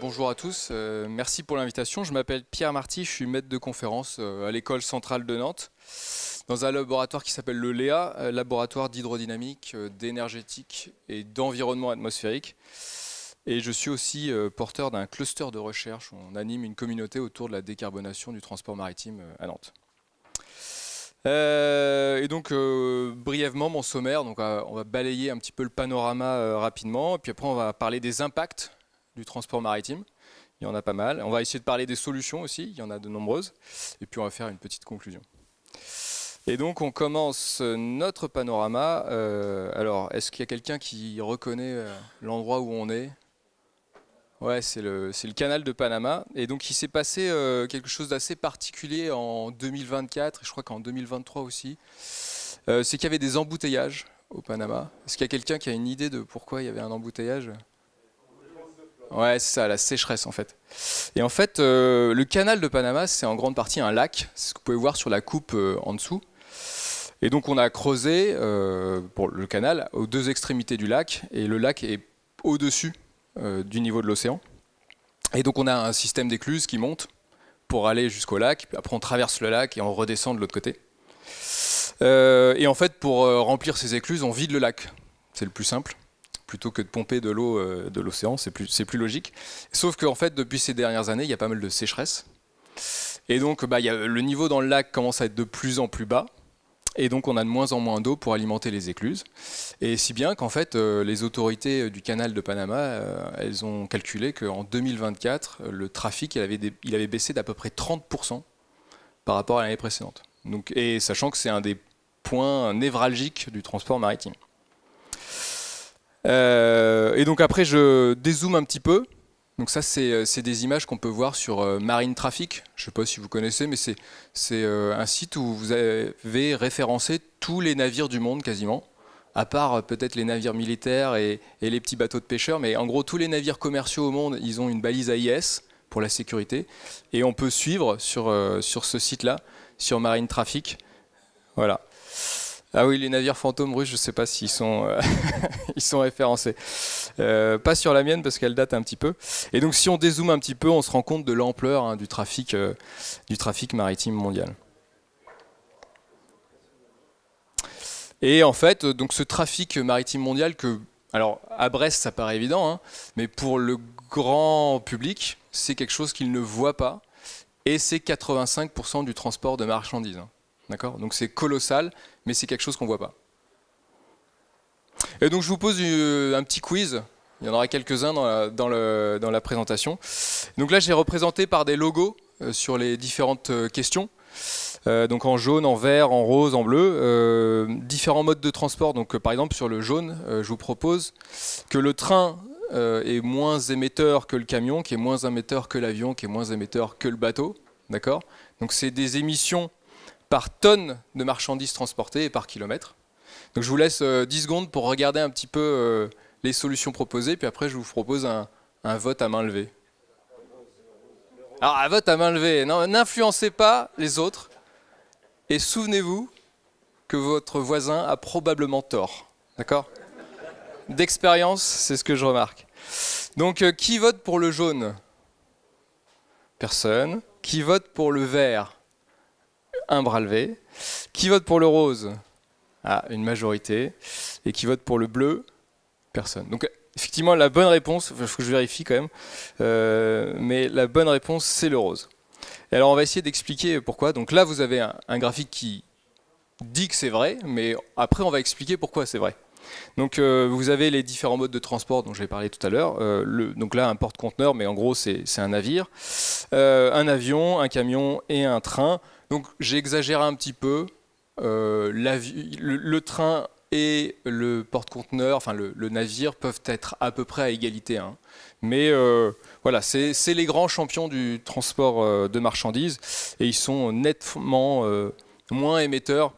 Bonjour à tous, merci pour l'invitation. Je m'appelle Pierre Marty, je suis maître de conférence à l'école centrale de Nantes, dans un laboratoire qui s'appelle le LEA, laboratoire d'hydrodynamique, d'énergétique et d'environnement atmosphérique. Et je suis aussi porteur d'un cluster de recherche. On anime une communauté autour de la décarbonation du transport maritime à Nantes. Brièvement, mon sommaire, on va balayer un petit peu le panorama rapidement, et puis après on va parler des impacts du transport maritime. Il y en a pas mal. On va essayer de parler des solutions aussi, il y en a de nombreuses, et puis on va faire une petite conclusion. Et donc on commence notre panorama. Alors, est-ce qu'il y a quelqu'un qui reconnaît l'endroit où on est ? Ouais, c'est le canal de Panama. Et donc il s'est passé quelque chose d'assez particulier en 2024, et je crois qu'en 2023 aussi. C'est qu'il y avait des embouteillages au Panama. Est-ce qu'il y a quelqu'un qui a une idée de pourquoi il y avait un embouteillage ? Ouais, c'est ça, la sécheresse en fait. Et en fait, le canal de Panama, c'est en grande partie un lac. C'est ce que vous pouvez voir sur la coupe en dessous. Et donc on a creusé pour le canal aux deux extrémités du lac. Et le lac est au-dessus du niveau de l'océan. Et donc on a un système d'écluses qui monte pour aller jusqu'au lac. Puis après on traverse le lac et on redescend de l'autre côté. Et en fait, pour remplir ces écluses, on vide le lac. C'est le plus simple. Plutôt que de pomper de l'eau de l'océan, c'est plus logique. Sauf qu'en fait, depuis ces dernières années, il y a pas mal de sécheresse. Et donc, le niveau dans le lac commence à être de plus en plus bas. Et donc, on a de moins en moins d'eau pour alimenter les écluses. Et si bien qu'en fait, les autorités du canal de Panama, elles ont calculé qu'en 2024, le trafic, il avait baissé d'à peu près 30% par rapport à l'année précédente. Donc, et sachant que c'est un des points névralgiques du transport maritime. Et donc après je dézoome un petit peu. Donc ça c'est des images qu'on peut voir sur Marine Traffic. Je ne sais pas si vous connaissez, mais c'est un site où vous avez référencé tous les navires du monde quasiment, à part peut-être les navires militaires et les petits bateaux de pêcheurs, mais en gros tous les navires commerciaux au monde, ils ont une balise AIS pour la sécurité, et on peut suivre sur ce site-là, sur Marine Traffic. Voilà. Ah oui, les navires fantômes russes, je ne sais pas s'ils sont, ils sont référencés. Pas sur la mienne parce qu'elle date un petit peu. Et donc si on dézoome un petit peu, on se rend compte de l'ampleur du trafic maritime mondial. Et en fait, donc ce trafic maritime mondial alors à Brest ça paraît évident, hein, mais pour le grand public, c'est quelque chose qu'il ne voit pas. Et c'est 85% du transport de marchandises. D'accord ? Donc c'est colossal, mais c'est quelque chose qu'on ne voit pas. Et donc je vous pose un petit quiz. Il y en aura quelques-uns dans la présentation. Donc là j'ai représenté par des logos sur les différentes questions. Donc en jaune, en vert, en rose, en bleu. Différents modes de transport. Donc par exemple sur le jaune, je vous propose que le train est moins émetteur que le camion, qui est moins émetteur que l'avion, qui est moins émetteur que le bateau. D'accord ? Donc c'est des émissions par tonne de marchandises transportées et par kilomètre. Donc je vous laisse 10 secondes pour regarder un petit peu les solutions proposées, puis après je vous propose un vote à main levée. Alors un vote à main levée, n'influencez pas les autres, et souvenez-vous que votre voisin a probablement tort. D'accord ? D'expérience, c'est ce que je remarque. Donc qui vote pour le jaune ? Personne. Qui vote pour le vert ? Un bras levé. Qui vote pour le rose ? Ah, une majorité. Et qui vote pour le bleu ? Personne. Donc effectivement, la bonne réponse, il faut que je vérifie quand même, mais la bonne réponse, c'est le rose. Et alors on va essayer d'expliquer pourquoi. Donc là, vous avez un graphique qui dit que c'est vrai, mais après on va expliquer pourquoi c'est vrai. Donc vous avez les différents modes de transport dont j'ai parlé tout à l'heure. Donc là, un porte-conteneur, mais en gros, c'est un navire. Un avion, un camion et un train. Donc j'ai exagéré un petit peu. Le train et le porte-conteneur, enfin le navire, peuvent être à peu près à égalité. Hein. Mais voilà, c'est les grands champions du transport de marchandises et ils sont nettement moins émetteurs.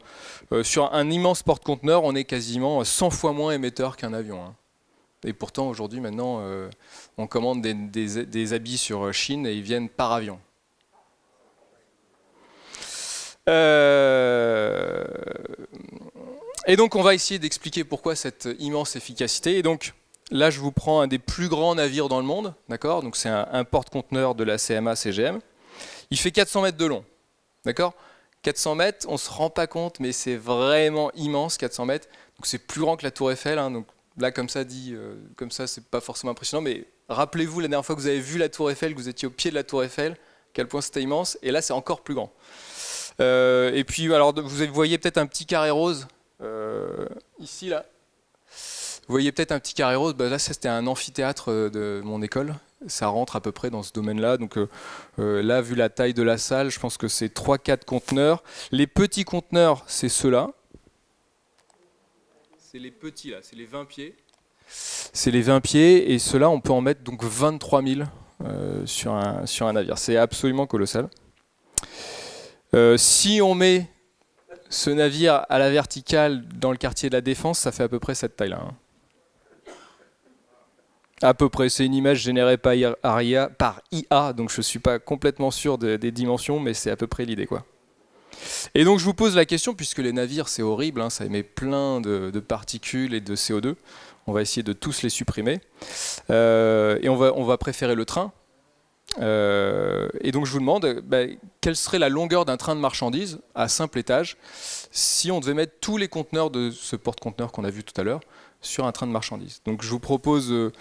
Sur un immense porte-conteneur, on est quasiment 100 fois moins émetteur qu'un avion. Hein. Et pourtant, aujourd'hui, maintenant, on commande des habits sur Chine et ils viennent par avion. Et donc on va essayer d'expliquer pourquoi cette immense efficacité. Et donc là, je vous prends un des plus grands navires dans le monde, d'accord? Donc c'est un porte-conteneur de la CMA CGM. Il fait 400 mètres de long, d'accord? 400 mètres, on ne se rend pas compte, mais c'est vraiment immense, 400 mètres. Donc c'est plus grand que la Tour Eiffel. Hein, donc là, comme ça, comme ça, c'est pas forcément impressionnant. Mais rappelez-vous, la dernière fois que vous avez vu la Tour Eiffel, que vous étiez au pied de la Tour Eiffel, à quel point c'était immense. Et là, c'est encore plus grand. Et puis, alors, vous voyez peut-être un petit carré rose ici, là. Vous voyez peut-être un petit carré rose. Bah, là, ça, c'était un amphithéâtre de mon école. Ça rentre à peu près dans ce domaine-là. Donc là, vu la taille de la salle, je pense que c'est 3-4 conteneurs. Les petits conteneurs, c'est ceux-là. C'est les petits, là. C'est les 20 pieds. C'est les 20 pieds. Et ceux-là, on peut en mettre donc 23 000 sur un navire. C'est absolument colossal. Si on met ce navire à la verticale dans le quartier de la Défense, ça fait à peu près cette taille-là. Hein. À peu près, c'est une image générée par IA, donc je ne suis pas complètement sûr des dimensions, mais c'est à peu près l'idée, quoi. Et donc je vous pose la question, puisque les navires c'est horrible, hein, ça émet plein de particules et de CO2, on va essayer de tous les supprimer, et on va préférer le train. Et donc je vous demande, quelle serait la longueur d'un train de marchandises à simple étage si on devait mettre tous les conteneurs de ce porte-conteneur qu'on a vu tout à l'heure sur un train de marchandises. Donc je vous propose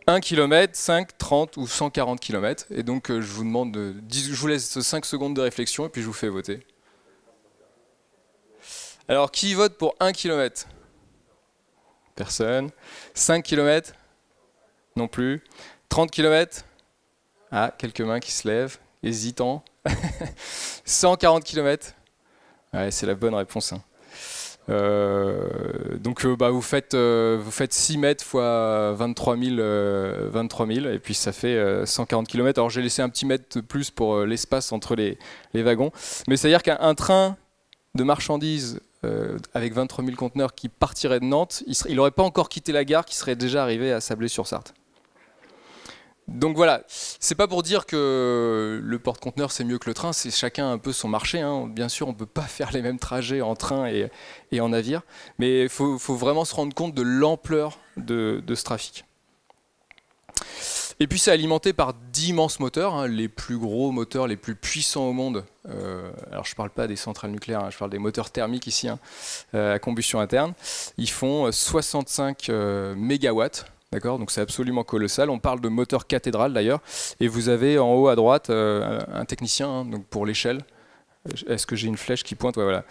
1 km, 5, 30 ou 140 km. Et donc je vous demande, je vous laisse 5 secondes de réflexion et puis je vous fais voter. Alors qui vote pour 1 km? Personne. 5 km? Non plus. 30 km? Ah, quelques mains qui se lèvent, hésitants. 140 km? Ouais, c'est la bonne réponse. Hein. Donc vous faites 6 mètres fois 23 000, et puis ça fait 140 km. Alors j'ai laissé un petit mètre de plus pour l'espace entre les wagons. Mais c'est-à-dire qu'un train de marchandises avec 23 000 conteneurs qui partirait de Nantes, il n'aurait pas encore quitté la gare, qui serait déjà arrivé à Sablé-sur-Sarthe. Donc voilà, c'est pas pour dire que le porte-conteneur c'est mieux que le train, c'est chacun un peu son marché. Hein. Bien sûr, on ne peut pas faire les mêmes trajets en train et en navire, mais il faut vraiment se rendre compte de l'ampleur de ce trafic. Et puis c'est alimenté par d'immenses moteurs, hein, les plus gros moteurs, les plus puissants au monde. Alors je ne parle pas des centrales nucléaires, hein, je parle des moteurs thermiques ici, hein, à combustion interne. Ils font 65 mégawatts. D'accord, donc c'est absolument colossal. On parle de moteur cathédrale d'ailleurs. Et vous avez en haut à droite un technicien, hein, donc pour l'échelle. Est-ce que j'ai une flèche qui pointe? Ouais, voilà.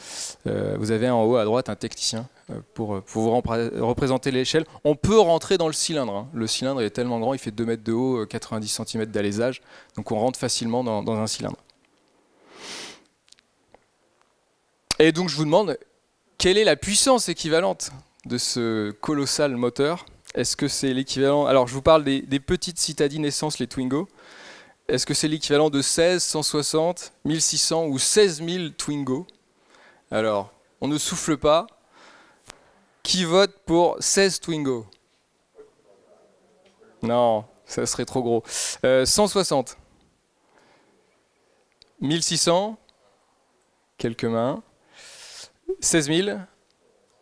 Vous avez en haut à droite un technicien pour vous représenter l'échelle. On peut rentrer dans le cylindre. Hein. Le cylindre est tellement grand, il fait 2 mètres de haut, 90 cm d'alésage. Donc on rentre facilement dans un cylindre. Et donc je vous demande, quelle est la puissance équivalente de ce colossal moteur? Est-ce que c'est l'équivalent... Alors, je vous parle des petites citadines essence, les Twingo. Est-ce que c'est l'équivalent de 16, 160, 1600 ou 16 000 Twingo? Alors, on ne souffle pas. Qui vote pour 16 Twingo? Non, ça serait trop gros. 160. 1600. Quelques mains. 16 000.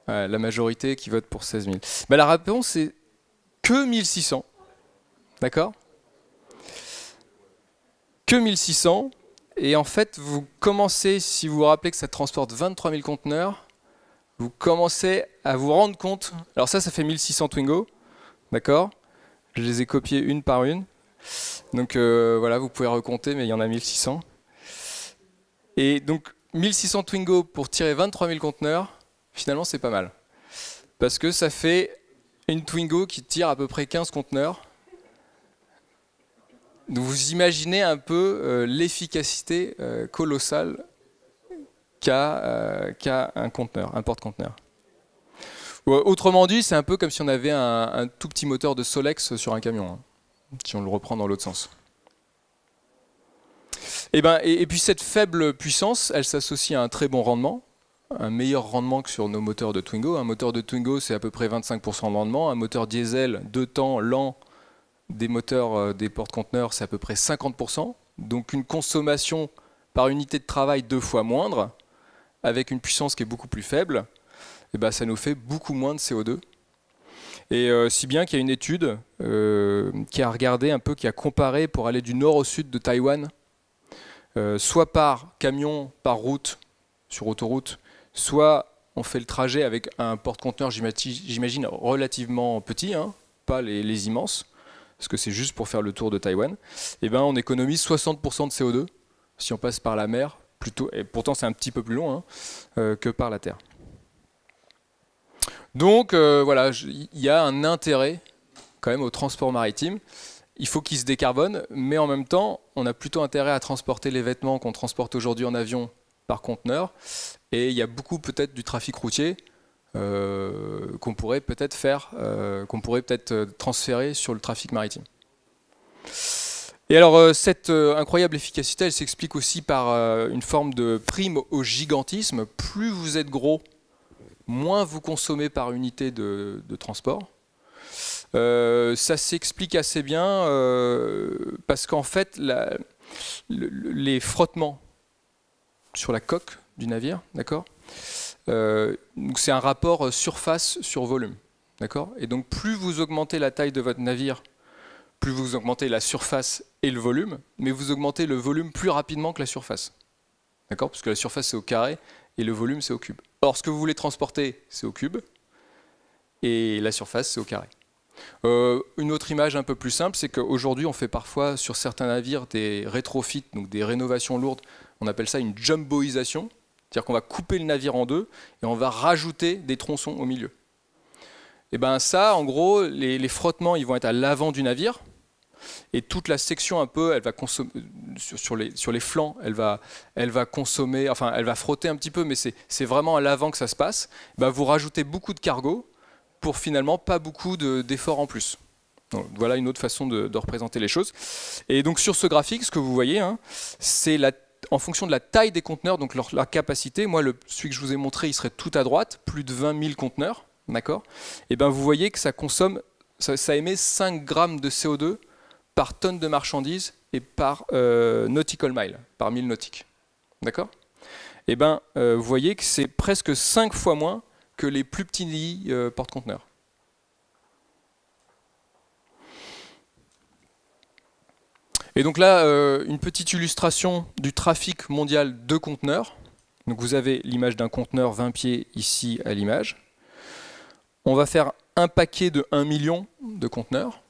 La majorité qui vote pour 16 000. La réponse c'est que 1600. D'accord? Que 1600. Et en fait, vous commencez, si vous vous rappelez que ça transporte 23 000 conteneurs, vous commencez à vous rendre compte. Alors ça fait 1600 Twingo. D'accord? Je les ai copiés une par une. Donc voilà, vous pouvez recompter, mais il y en a 1600. Et donc 1600 Twingo pour tirer 23 000 conteneurs. Finalement, c'est pas mal. Parce que ça fait une Twingo qui tire à peu près 15 conteneurs. Donc vous imaginez un peu l'efficacité colossale qu'a un conteneur, un porte-conteneur. Autrement dit, c'est un peu comme si on avait un tout petit moteur de Solex sur un camion, hein, si on le reprend dans l'autre sens. Et puis cette faible puissance, elle s'associe à un très bon rendement. Un meilleur rendement que sur nos moteurs de Twingo. Un moteur de Twingo, c'est à peu près 25% de rendement. Un moteur diesel, 2 temps, lent, des moteurs des porte-conteneurs, c'est à peu près 50%. Donc une consommation par unité de travail 2 fois moindre, avec une puissance qui est beaucoup plus faible, et ça nous fait beaucoup moins de CO2. Et si bien qu'il y a une étude qui a regardé un peu, qui a comparé pour aller du nord au sud de Taïwan, soit par camion, par route, sur autoroute, soit on fait le trajet avec un porte-conteneur, j'imagine, relativement petit, hein, pas les immenses, parce que c'est juste pour faire le tour de Taïwan, et ben on économise 60% de CO2 si on passe par la mer, plutôt, et pourtant c'est un petit peu plus long hein, que par la terre. Donc voilà, il y a un intérêt quand même au transport maritime. Il faut qu'il se décarbone, mais en même temps, on a plutôt intérêt à transporter les vêtements qu'on transporte aujourd'hui en avion par conteneur. Et il y a beaucoup peut-être du trafic routier qu'on pourrait peut-être faire, qu'on pourrait peut-être transférer sur le trafic maritime. Et alors cette incroyable efficacité, elle s'explique aussi par une forme de prime au gigantisme. Plus vous êtes gros, moins vous consommez par unité de transport. Ça s'explique assez bien parce qu'en fait, les frottements sur la coque du navire, d'accord, c'est un rapport surface sur volume, d'accord. Et donc plus vous augmentez la taille de votre navire, plus vous augmentez la surface et le volume, mais vous augmentez le volume plus rapidement que la surface, d'accord, parce que la surface c'est au carré et le volume c'est au cube. Or ce que vous voulez transporter c'est au cube et la surface c'est au carré. Une autre image un peu plus simple, c'est qu'aujourd'hui on fait parfois sur certains navires des rétrofits, donc des rénovations lourdes, on appelle ça une jumboisation, c'est-à-dire qu'on va couper le navire en deux et on va rajouter des tronçons au milieu. Et bien ça, en gros, les frottements ils vont être à l'avant du navire et toute la section un peu, elle va consommer sur les flancs, elle va consommer, enfin elle va frotter un petit peu, mais c'est vraiment à l'avant que ça se passe. Ben, vous rajoutez beaucoup de cargo pour finalement pas beaucoup d'efforts en plus. Donc, voilà une autre façon de représenter les choses. Et donc sur ce graphique, ce que vous voyez, hein, c'est en fonction de la taille des conteneurs, donc leur capacité. Moi, celui que je vous ai montré, il serait tout à droite, plus de 20 000 conteneurs, d'accord. Et ben vous voyez que ça consomme, ça émet 5 grammes de CO2 par tonne de marchandises et par nautical mile, par mille nautiques, d'accord. Et ben vous voyez que c'est presque 5 fois moins que les plus petits lits porte-conteneurs. Et donc là, une petite illustration du trafic mondial de conteneurs. Donc vous avez l'image d'un conteneur 20 pieds ici à l'image. On va faire un paquet de 1 million de conteneurs.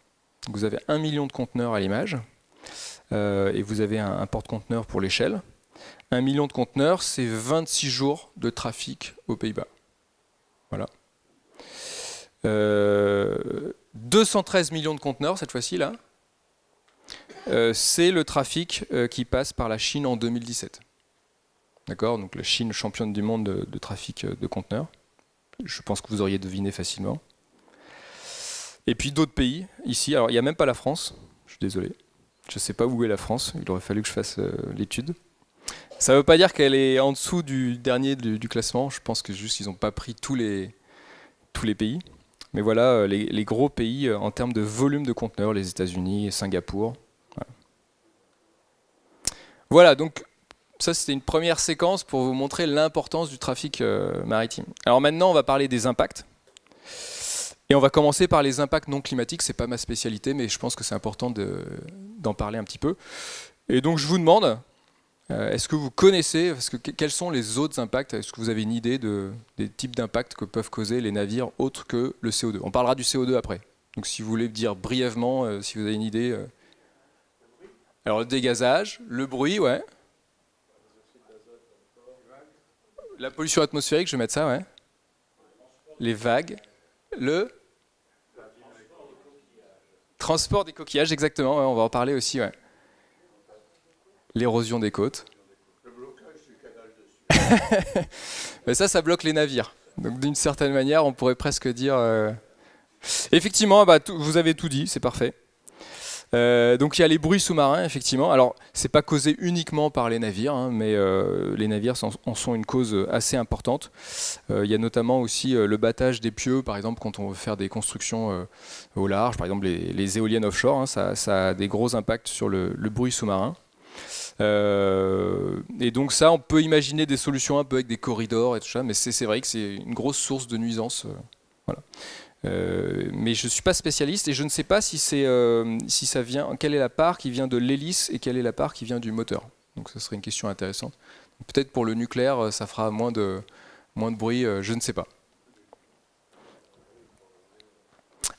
Donc vous avez 1 million de conteneurs à l'image. Et vous avez un porte-conteneur pour l'échelle. 1 million de conteneurs, c'est 26 jours de trafic aux Pays-Bas. Voilà. 213 millions de conteneurs cette fois-ci là. C'est le trafic qui passe par la Chine en 2017. D'accord, donc la Chine championne du monde de trafic de conteneurs. Je pense que vous auriez deviné facilement. Et puis d'autres pays ici. Alors il n'y a même pas la France. Je suis désolé. Je ne sais pas où est la France. Il aurait fallu que je fasse l'étude. Ça ne veut pas dire qu'elle est en dessous du dernier du classement. Je pense que juste qu'ils n'ont pas pris tous les pays. Mais voilà les gros pays en termes de volume de conteneurs, les États-Unis, Singapour. Voilà, donc ça c'était une première séquence pour vous montrer l'importance du trafic maritime. Alors maintenant on va parler des impacts. Et on va commencer par les impacts non climatiques. C'est pas ma spécialité, mais je pense que c'est important d'en parler un petit peu. Et donc je vous demande, est-ce que vous connaissez, quels sont les autres impacts? Est-ce que vous avez une idée des types d'impacts que peuvent causer les navires autres que le CO2? On parlera du CO2 après. Donc si vous voulez dire brièvement, si vous avez une idée. Alors le dégazage, le bruit, ouais. La pollution atmosphérique, je vais mettre ça, ouais. Les vagues, le transport des coquillages, exactement, ouais, on va en parler aussi, ouais. L'érosion des côtes. Le blocage du canal de Suez. Mais ça bloque les navires. Donc d'une certaine manière, on pourrait presque dire... Effectivement, bah, vous avez tout dit, c'est parfait. Donc il y a les bruits sous-marins, effectivement. Alors, c'est pas causé uniquement par les navires, hein, mais les navires en sont une cause assez importante. Il y a notamment aussi le battage des pieux, par exemple, quand on veut faire des constructions au large, par exemple les éoliennes offshore, hein, ça a des gros impacts sur le bruit sous-marin. Et donc ça, on peut imaginer des solutions un peu avec des corridors et tout ça, mais c'est vrai que c'est une grosse source de nuisance Voilà. Mais je ne suis pas spécialiste et je ne sais pas si ça vient, quelle est la part qui vient de l'hélice et quelle est la part qui vient du moteur. Donc ça serait une question intéressante. Peut-être pour le nucléaire, ça fera moins de bruit, je ne sais pas.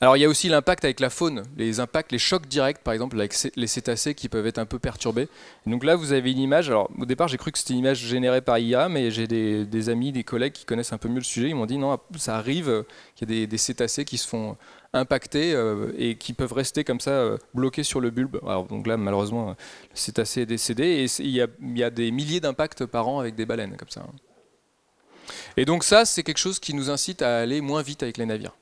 Alors il y a aussi l'impact avec la faune, les impacts, les chocs directs par exemple avec les cétacés qui peuvent être un peu perturbés. Et donc là vous avez une image, alors au départ j'ai cru que c'était une image générée par IA, mais j'ai des amis, des collègues qui connaissent un peu mieux le sujet, ils m'ont dit non, ça arrive qu'il y a des cétacés qui se font impacter et qui peuvent rester comme ça bloqués sur le bulbe. Alors, donc là malheureusement le cétacé est décédé et il y a des milliers d'impacts par an avec des baleines comme ça. Et donc ça c'est quelque chose qui nous incite à aller moins vite avec les navires.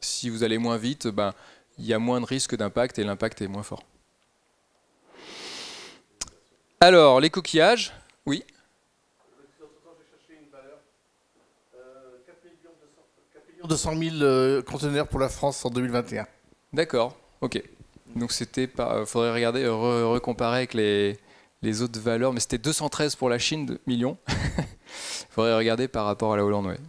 Si vous allez moins vite, ben, il y a moins de risque d'impact et l'impact est moins fort. Alors, les coquillages, oui. 4 200 000 conteneurs pour la France en 2021. D'accord, ok. Donc c'était pas. Faudrait regarder, recomparer avec les autres valeurs, mais c'était 213 pour la Chine de millions. Faudrait regarder par rapport à la Hollande, ouais.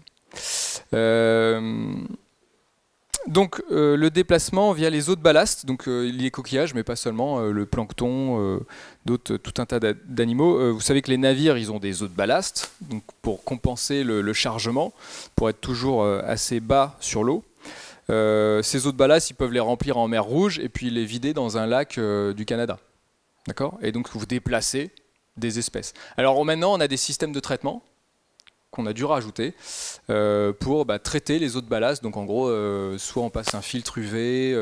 Donc le déplacement via les eaux de ballast, donc les coquillages, mais pas seulement, le plancton, tout un tas d'animaux. Vous savez que les navires, ils ont des eaux de ballast, donc pour compenser le chargement, pour être toujours assez bas sur l'eau. Ces eaux de ballast, ils peuvent les remplir en mer Rouge et puis les vider dans un lac du Canada. D'accord ? Et donc vous déplacez des espèces. Alors maintenant, on a des systèmes de traitement qu'on a dû rajouter pour traiter les eaux de ballast. Donc en gros, soit on passe un filtre UV,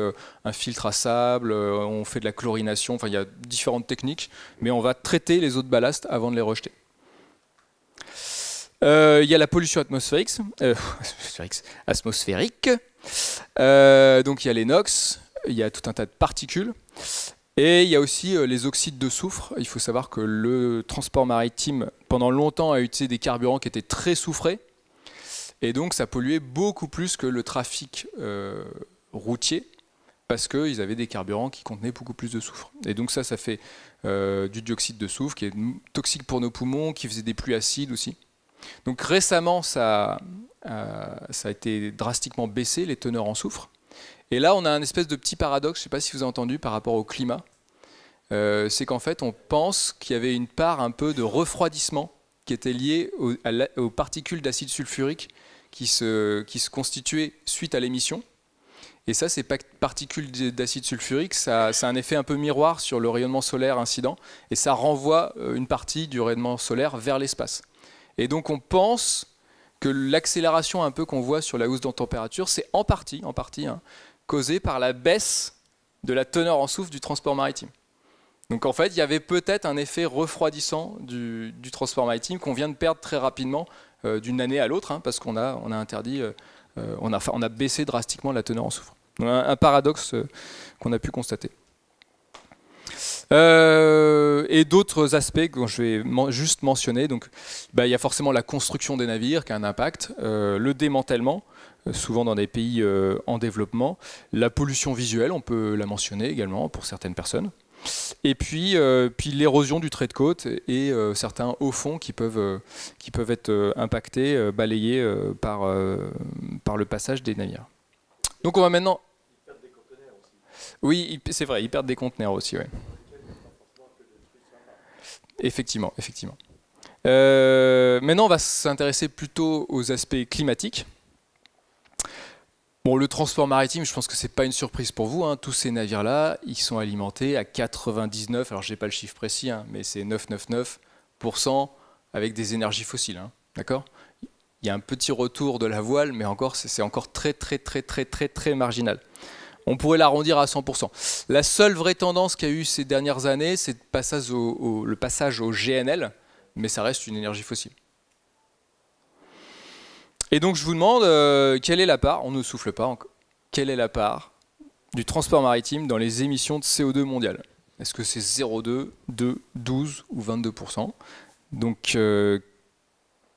un filtre à sable, on fait de la chlorination, enfin il y a différentes techniques, mais on va traiter les eaux de ballast avant de les rejeter. Il y a la pollution atmosphérique. Donc il y a les NOx, il y a tout un tas de particules. Et il y a aussi les oxydes de soufre. Il faut savoir que le transport maritime, pendant longtemps, a utilisé des carburants qui étaient très soufrés. Et donc, ça polluait beaucoup plus que le trafic routier, parce qu'ils avaient des carburants qui contenaient beaucoup plus de soufre. Et donc ça fait du dioxyde de soufre, qui est toxique pour nos poumons, qui faisait des pluies acides aussi. Donc récemment, ça a été drastiquement baissé, les teneurs en soufre. Et là, on a un espèce de petit paradoxe, je ne sais pas si vous avez entendu, par rapport au climat. C'est qu'en fait, on pense qu'il y avait une part un peu de refroidissement qui était liée aux particules d'acide sulfurique qui se constituaient suite à l'émission. Et ça, ces particules d'acide sulfurique, ça a un effet un peu miroir sur le rayonnement solaire incident, et ça renvoie une partie du rayonnement solaire vers l'espace. Et donc, on pense que l'accélération un peu qu'on voit sur la hausse de température, c'est en partie causé par la baisse de la teneur en soufre du transport maritime. Donc en fait, il y avait peut-être un effet refroidissant du transport maritime qu'on vient de perdre très rapidement d'une année à l'autre, parce qu'on a interdit, on a baissé drastiquement la teneur en soufre. Donc, un paradoxe qu'on a pu constater. Et d'autres aspects que je vais juste mentionner. Donc, il y a forcément la construction des navires qui a un impact, le démantèlement, souvent dans des pays en développement, la pollution visuelle, on peut la mentionner également pour certaines personnes, et puis l'érosion du trait de côte et certains hauts fonds qui peuvent être impactés, balayés par le passage des navires. Donc on va maintenant... Ils perdent des conteneurs aussi. Oui, c'est vrai, ils perdent des conteneurs aussi, ouais. Effectivement. Maintenant, on va s'intéresser plutôt aux aspects climatiques. Bon, le transport maritime, je pense que ce n'est pas une surprise pour vous. Tous ces navires-là, ils sont alimentés à 99, alors je n'ai pas le chiffre précis, mais c'est 999% avec des énergies fossiles. D'accord ? Il y a un petit retour de la voile, mais c'est encore très marginal. On pourrait l'arrondir à 100%. La seule vraie tendance qu'il y a eu ces dernières années, c'est le passage au GNL, mais ça reste une énergie fossile. Et donc je vous demande, quelle est la part, on ne souffle pas encore, quelle est la part du transport maritime dans les émissions de CO2 mondiales? Est-ce que c'est 0,2, 2, 12 ou 22%? Donc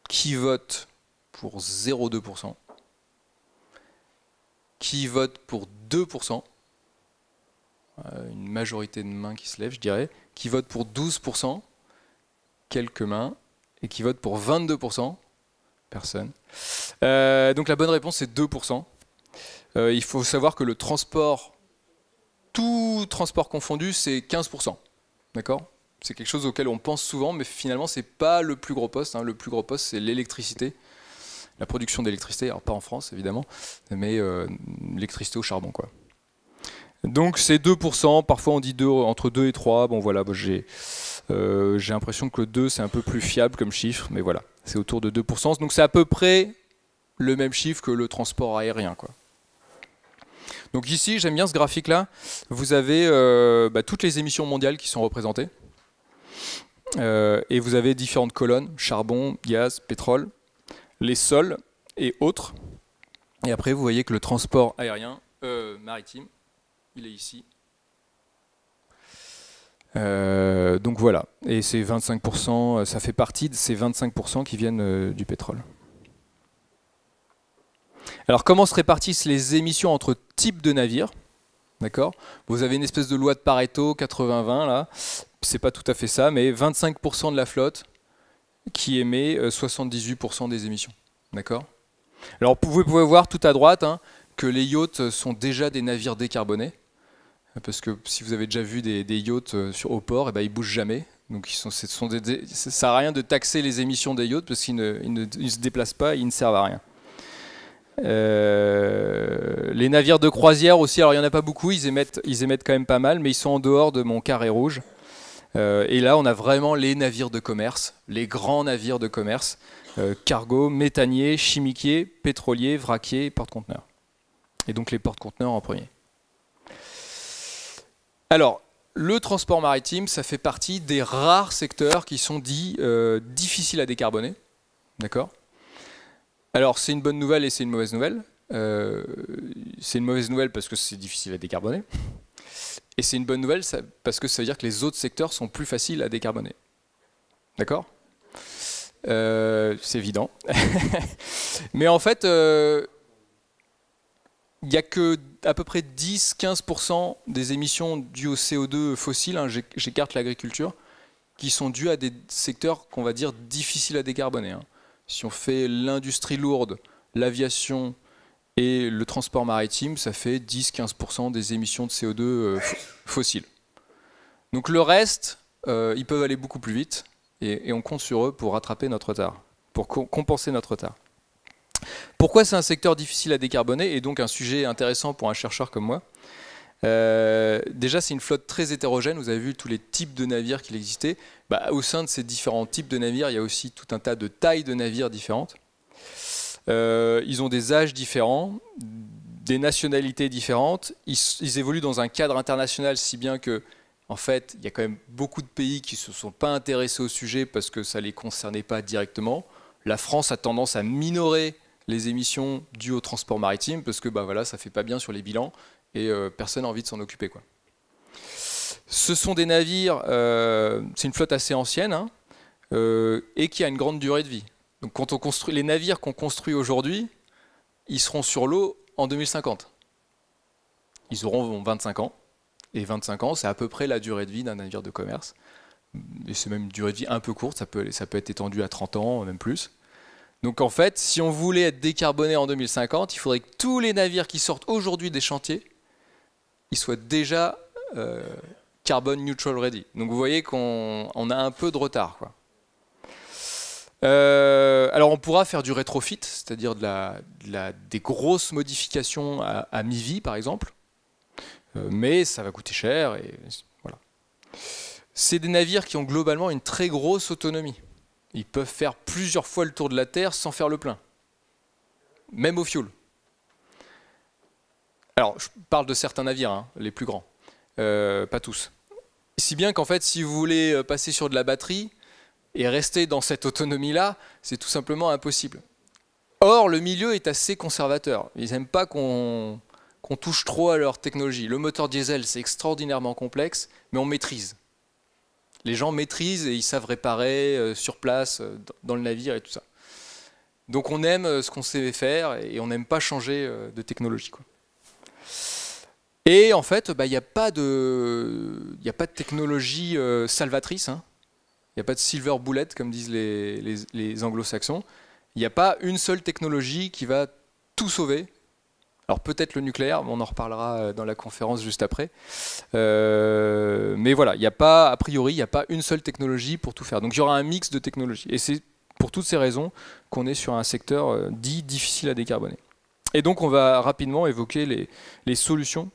qui vote pour 0,2%? Qui vote pour 2%? Une majorité de mains qui se lèvent, je dirais. Qui vote pour 12%? Quelques mains. Et qui vote pour 22%? Personne. Donc la bonne réponse c'est 2%. il faut savoir que le transport, tout transport confondu, c'est 15%. D'accord? C'est quelque chose auquel on pense souvent, mais finalement, c'est pas le plus gros poste. Hein. Le plus gros poste, c'est l'électricité, la production d'électricité. Alors pas en France, évidemment, mais l'électricité au charbon, quoi. Donc c'est 2%, parfois on dit entre 2 et 3. Bon voilà, j'ai l'impression que le 2 c'est un peu plus fiable comme chiffre, mais voilà, c'est autour de 2%. Donc c'est à peu près le même chiffre que le transport aérien, quoi. Donc ici, j'aime bien ce graphique-là. Vous avez toutes les émissions mondiales qui sont représentées. Et vous avez différentes colonnes, charbon, gaz, pétrole, les sols et autres. Et après, vous voyez que le transport aérien, maritime, il est ici. Donc voilà, et c'est 25%, ça fait partie de ces 25% qui viennent du pétrole. Alors comment se répartissent les émissions entre types de navires? D'accord? Vous avez une espèce de loi de Pareto, 80-20 là, c'est pas tout à fait ça, mais 25% de la flotte qui émet 78% des émissions. D'accord? Alors vous pouvez voir tout à droite hein, que les yachts sont déjà des navires décarbonés. Parce que si vous avez déjà vu des yachts au port, eh ben, ils ne bougent jamais. Donc ça ne sert à rien de taxer les émissions des yachts parce qu'ils ne se déplacent pas, ils ne servent à rien. Les navires de croisière aussi, alors il n'y en a pas beaucoup, ils émettent quand même pas mal, mais ils sont en dehors de mon carré rouge. Et là, on a vraiment les navires de commerce, les grands navires de commerce, cargo, méthaniers, chimiquiers, pétroliers, vraquiers, porte-conteneurs. Et donc les porte-conteneurs en premier. Alors, le transport maritime, ça fait partie des rares secteurs qui sont dits difficiles à décarboner. D'accord ? Alors, c'est une bonne nouvelle et c'est une mauvaise nouvelle. C'est une mauvaise nouvelle parce que c'est difficile à décarboner. Et c'est une bonne nouvelle parce que ça veut dire que les autres secteurs sont plus faciles à décarboner. D'accord ? C'est évident. Mais en fait, il n'y a que à peu près 10-15% des émissions dues au CO2 fossile, hein, j'écarte l'agriculture, qui sont dues à des secteurs qu'on va dire difficiles à décarboner. Hein. Si on fait l'industrie lourde, l'aviation et le transport maritime, ça fait 10-15% des émissions de CO2 fossiles. Donc le reste, ils peuvent aller beaucoup plus vite et on compte sur eux pour rattraper notre retard, pour compenser notre retard. Pourquoi c'est un secteur difficile à décarboner et donc un sujet intéressant pour un chercheur comme moi? Déjà, c'est une flotte très hétérogène. Vous avez vu tous les types de navires qu'il existait. Au sein de ces différents types de navires, il y a aussi tout un tas de tailles de navires différentes. Ils ont des âges différents, des nationalités différentes. Ils évoluent dans un cadre international, si bien que, en fait, il y a quand même beaucoup de pays qui ne se sont pas intéressés au sujet parce que ça ne les concernait pas directement. La France a tendance à minorer les émissions dues au transport maritime parce que voilà, ça ne fait pas bien sur les bilans et personne n'a envie de s'en occuper, quoi. Ce sont des navires, c'est une flotte assez ancienne hein, et qui a une grande durée de vie. Donc quand on construit les navires qu'on construit aujourd'hui, ils seront sur l'eau en 2050. Ils auront 25 ans et 25 ans, c'est à peu près la durée de vie d'un navire de commerce. Et c'est même une durée de vie un peu courte, ça peut être étendu à 30 ans, même plus. Donc en fait, si on voulait être décarboné en 2050, il faudrait que tous les navires qui sortent aujourd'hui des chantiers, ils soient déjà carbon neutral ready. Donc vous voyez qu'on a un peu de retard, quoi. Alors on pourra faire du rétrofit, c'est-à-dire des grosses modifications à mi-vie par exemple, mais ça va coûter cher et voilà. C'est des navires qui ont globalement une très grosse autonomie. Ils peuvent faire plusieurs fois le tour de la Terre sans faire le plein, même au fioul. Alors, je parle de certains navires, hein, les plus grands, pas tous. Si bien qu'en fait, si vous voulez passer sur de la batterie et rester dans cette autonomie-là, c'est tout simplement impossible. Or, le milieu est assez conservateur. Ils n'aiment pas qu'on touche trop à leur technologie. Le moteur diesel, c'est extraordinairement complexe, mais on maîtrise. Les gens maîtrisent et ils savent réparer sur place, dans le navire et tout ça. Donc on aime ce qu'on sait faire et on n'aime pas changer de technologie, quoi. Et en fait, il n'y a pas de technologie salvatrice. Hein. Il n'y a pas de silver bullet, comme disent les anglo-saxons. Il n'y a pas une seule technologie qui va tout sauver. Alors peut-être le nucléaire, mais on en reparlera dans la conférence juste après. Mais voilà, il n'y a pas, a priori, il n'y a pas une seule technologie pour tout faire. Donc il y aura un mix de technologies. Et c'est pour toutes ces raisons qu'on est sur un secteur dit difficile à décarboner. Et donc on va rapidement évoquer les solutions.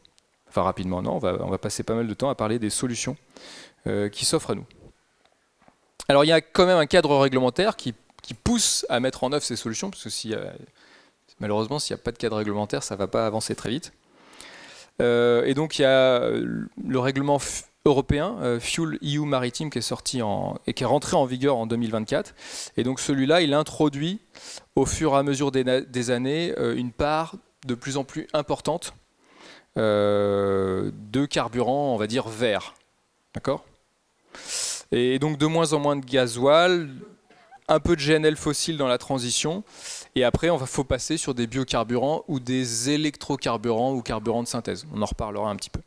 Enfin rapidement, non, on va passer pas mal de temps à parler des solutions qui s'offrent à nous. Alors il y a quand même un cadre réglementaire qui pousse à mettre en œuvre ces solutions, parce que malheureusement, s'il n'y a pas de cadre réglementaire, ça ne va pas avancer très vite. Et donc il y a le règlement européen, Fuel EU Maritime, qui est sorti et qui est rentré en vigueur en 2024. Et donc celui-là, il introduit au fur et à mesure des années une part de plus en plus importante de carburant, on va dire, vert. D'accord ? Et donc de moins en moins de gasoil, un peu de GNL fossile dans la transition, et après il faut passer sur des biocarburants ou des électrocarburants ou carburants de synthèse. On en reparlera un petit peu.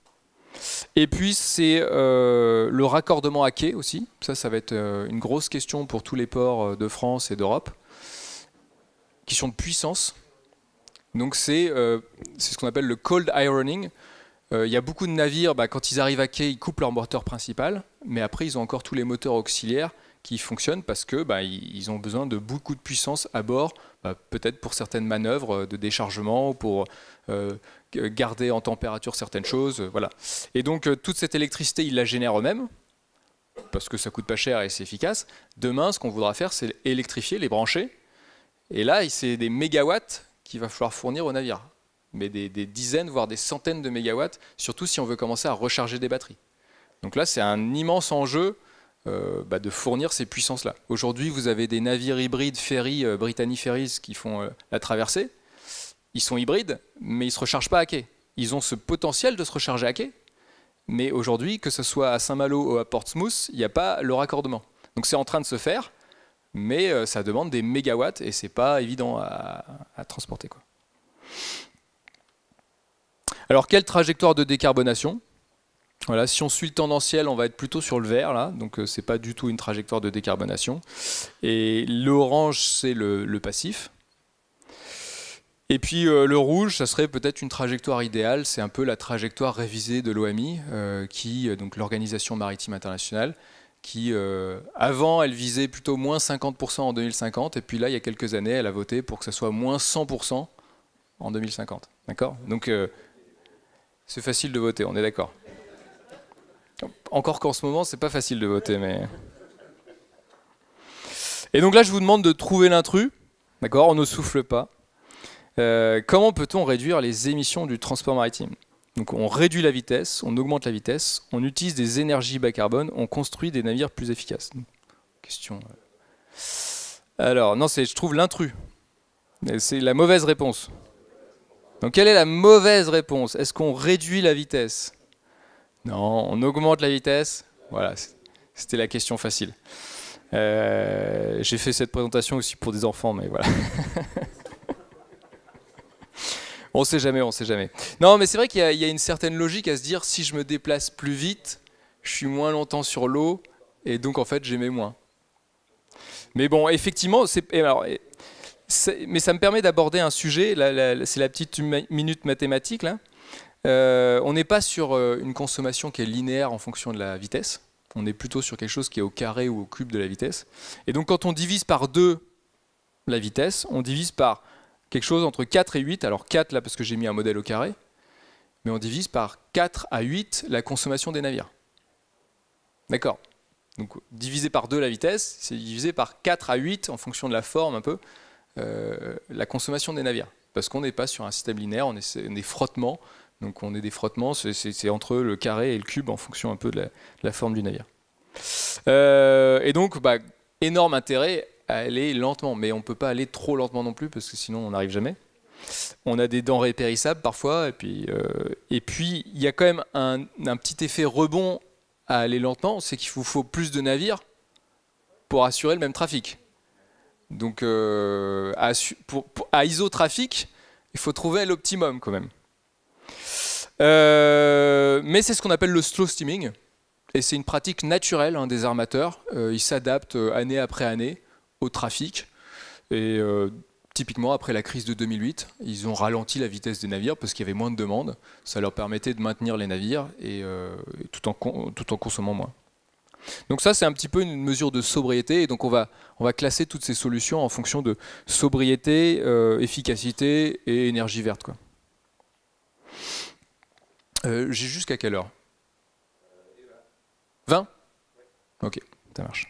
Et puis c'est le raccordement à quai aussi. Ça va être une grosse question pour tous les ports de France et d'Europe. Question de puissance. Donc c'est ce qu'on appelle le cold ironing. Il y a beaucoup de navires, quand ils arrivent à quai, ils coupent leur moteur principal, mais après ils ont encore tous les moteurs auxiliaires qui fonctionnent parce que ils ont besoin de beaucoup de puissance à bord, peut-être pour certaines manœuvres de déchargement ou pour garder en température certaines choses, voilà. Et donc toute cette électricité, ils la génèrent eux-mêmes parce que ça coûte pas cher et c'est efficace. Demain, ce qu'on voudra faire, c'est électrifier, les brancher, et là, c'est des mégawatts qu'il va falloir fournir aux navires, mais des dizaines, voire des centaines de mégawatts, surtout si on veut commencer à recharger des batteries. Donc là, c'est un immense enjeu de fournir ces puissances-là. Aujourd'hui, vous avez des navires hybrides ferry, Brittany Ferries, qui font la traversée. Ils sont hybrides, mais ils ne se rechargent pas à quai. Ils ont ce potentiel de se recharger à quai, mais aujourd'hui, que ce soit à Saint-Malo ou à Portsmouth, il n'y a pas le raccordement. Donc c'est en train de se faire, mais ça demande des mégawatts et ce n'est pas évident à transporter, quoi. Alors, quelle trajectoire de décarbonation ? Voilà, si on suit le tendanciel, on va être plutôt sur le vert, là, donc ce n'est pas du tout une trajectoire de décarbonation. Et l'orange, c'est le passif. Et puis le rouge, ça serait peut-être une trajectoire idéale, c'est un peu la trajectoire révisée de l'OMI, donc l'Organisation Maritime Internationale, qui, avant, elle visait plutôt moins 50% en 2050, et puis là, il y a quelques années, elle a voté pour que ce soit moins 100% en 2050. D'accord ? Donc, c'est facile de voter, on est d'accord. Encore qu'en ce moment, c'est pas facile de voter, mais... Et donc là, je vous demande de trouver l'intrus. D'accord ? On ne souffle pas. Comment peut-on réduire les émissions du transport maritime ? Donc on réduit la vitesse, on augmente la vitesse, on utilise des énergies bas carbone, on construit des navires plus efficaces. Question. Alors, non, je trouve l'intrus. C'est la mauvaise réponse. Donc quelle est la mauvaise réponse ? Est-ce qu'on réduit la vitesse ? Non, on augmente la vitesse. Voilà, c'était la question facile. J'ai fait cette présentation aussi pour des enfants, mais voilà. On sait jamais, on sait jamais. Non, mais c'est vrai qu'il y a une certaine logique à se dire, si je me déplace plus vite, je suis moins longtemps sur l'eau, et donc en fait j'émets moins. Mais bon, effectivement, mais ça me permet d'aborder un sujet, c'est la petite minute mathématique, là. On n'est pas sur une consommation qui est linéaire en fonction de la vitesse, on est plutôt sur quelque chose qui est au carré ou au cube de la vitesse. Et donc quand on divise par 2 la vitesse, on divise par quelque chose entre 4 et 8, alors 4 là parce que j'ai mis un modèle au carré, mais on divise par 4 à 8 la consommation des navires. D'accord ? Donc divisé par 2 la vitesse, c'est divisé par 4 à 8 en fonction de la forme un peu, la consommation des navires. Parce qu'on n'est pas sur un système linéaire, on est des frottements. Donc on est des frottements, c'est entre le carré et le cube en fonction un peu de la forme du navire. Et donc, énorme intérêt à aller lentement, mais on ne peut pas aller trop lentement non plus, parce que sinon on n'arrive jamais. On a des denrées périssables parfois, et puis il y a quand même un petit effet rebond à aller lentement, c'est qu'il vous faut plus de navires pour assurer le même trafic. Donc à isotrafic, il faut trouver l'optimum quand même. Mais c'est ce qu'on appelle le slow steaming, et c'est une pratique naturelle des armateurs. Ils s'adaptent année après année au trafic, et typiquement, après la crise de 2008, ils ont ralenti la vitesse des navires parce qu'il y avait moins de demandes. Ça leur permettait de maintenir les navires et, tout en consommant moins. Donc ça, c'est un petit peu une mesure de sobriété. Et donc on va classer toutes ces solutions en fonction de sobriété, efficacité et énergie verte, quoi. J'ai jusqu'à quelle heure? 20? Ok, ça marche.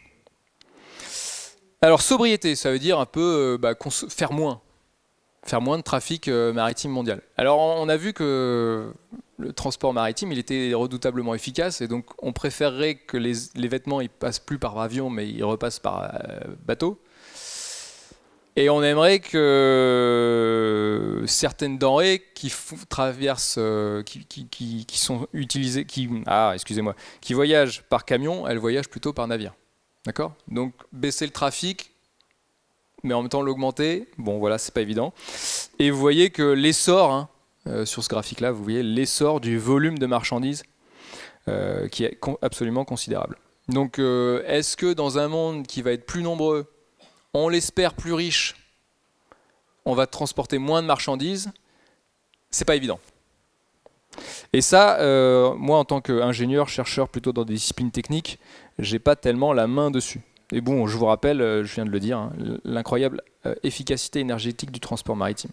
Alors sobriété, ça veut dire un peu faire moins de trafic maritime mondial. Alors on a vu que le transport maritime, il était redoutablement efficace et donc on préférerait que les vêtements ils passent plus par avion mais ils repassent par bateau. Et on aimerait que certaines denrées qui traversent, qui sont utilisées, qui voyagent par camion, elles voyagent plutôt par navire. D'accord? Donc baisser le trafic, mais en même temps l'augmenter, bon voilà, c'est pas évident. Et vous voyez que l'essor, sur ce graphique-là, vous voyez l'essor du volume de marchandises qui est absolument considérable. Donc est-ce que dans un monde qui va être plus nombreux, on l'espère plus riche, on va transporter moins de marchandises? C'est pas évident. Et ça, moi en tant qu'ingénieur, chercheur plutôt dans des disciplines techniques, j'ai pas tellement la main dessus. Et bon, je vous rappelle, je viens de le dire, l'incroyable efficacité énergétique du transport maritime.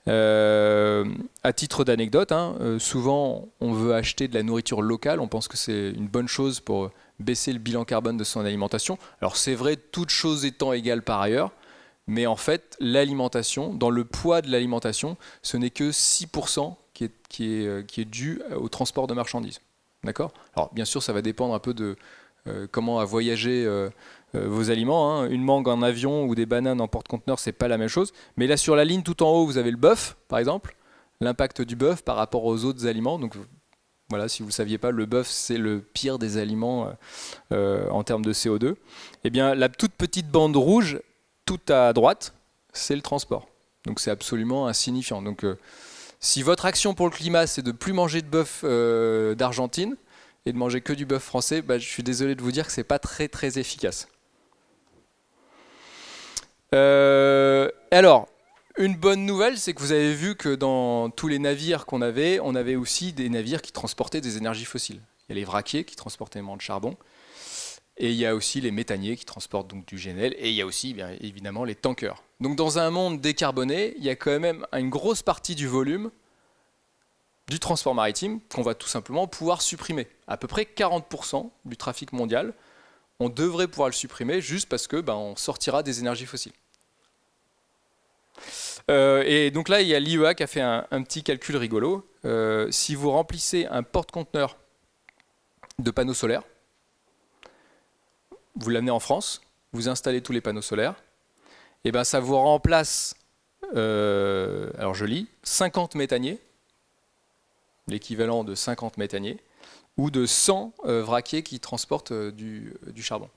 À titre d'anecdote, souvent on veut acheter de la nourriture locale, on pense que c'est une bonne chose pour baisser le bilan carbone de son alimentation. Alors c'est vrai, toutes choses étant égales par ailleurs, mais en fait l'alimentation, dans le poids de l'alimentation, ce n'est que 6% qui est dû au transport de marchandises. D'accord? Alors bien sûr ça va dépendre un peu de comment a voyagé vos aliments. Une mangue en avion ou des bananes en porte-conteneur, c'est pas la même chose. Mais là sur la ligne tout en haut, vous avez le bœuf, par exemple, l'impact du bœuf par rapport aux autres aliments. Donc voilà, si vous ne saviez pas, le bœuf c'est le pire des aliments en termes de CO2. Eh bien la toute petite bande rouge, tout à droite, c'est le transport. Donc c'est absolument insignifiant. Donc si votre action pour le climat, c'est de ne plus manger de bœuf d'Argentine, et de manger que du bœuf français, je suis désolé de vous dire que ce n'est pas très très efficace. Alors, une bonne nouvelle, c'est que vous avez vu que dans tous les navires qu'on avait, on avait aussi des navires qui transportaient des énergies fossiles. Il y a les vraquiers qui transportent énormément de charbon, et il y a aussi les méthaniers qui transportent donc du GNL, et il y a aussi bien évidemment les tankers. Donc dans un monde décarboné, il y a quand même une grosse partie du volume du transport maritime qu'on va tout simplement pouvoir supprimer. À peu près 40% du trafic mondial, on devrait pouvoir le supprimer juste parce que on sortira des énergies fossiles. Et donc là, il y a l'IEA qui a fait un petit calcul rigolo. Si vous remplissez un porte-conteneur de panneaux solaires, vous l'amenez en France, vous installez tous les panneaux solaires, et ça vous remplace, alors je lis, 50 méthaniers, l'équivalent de 50 méthaniers, ou de 100 vraquiers qui transportent du charbon.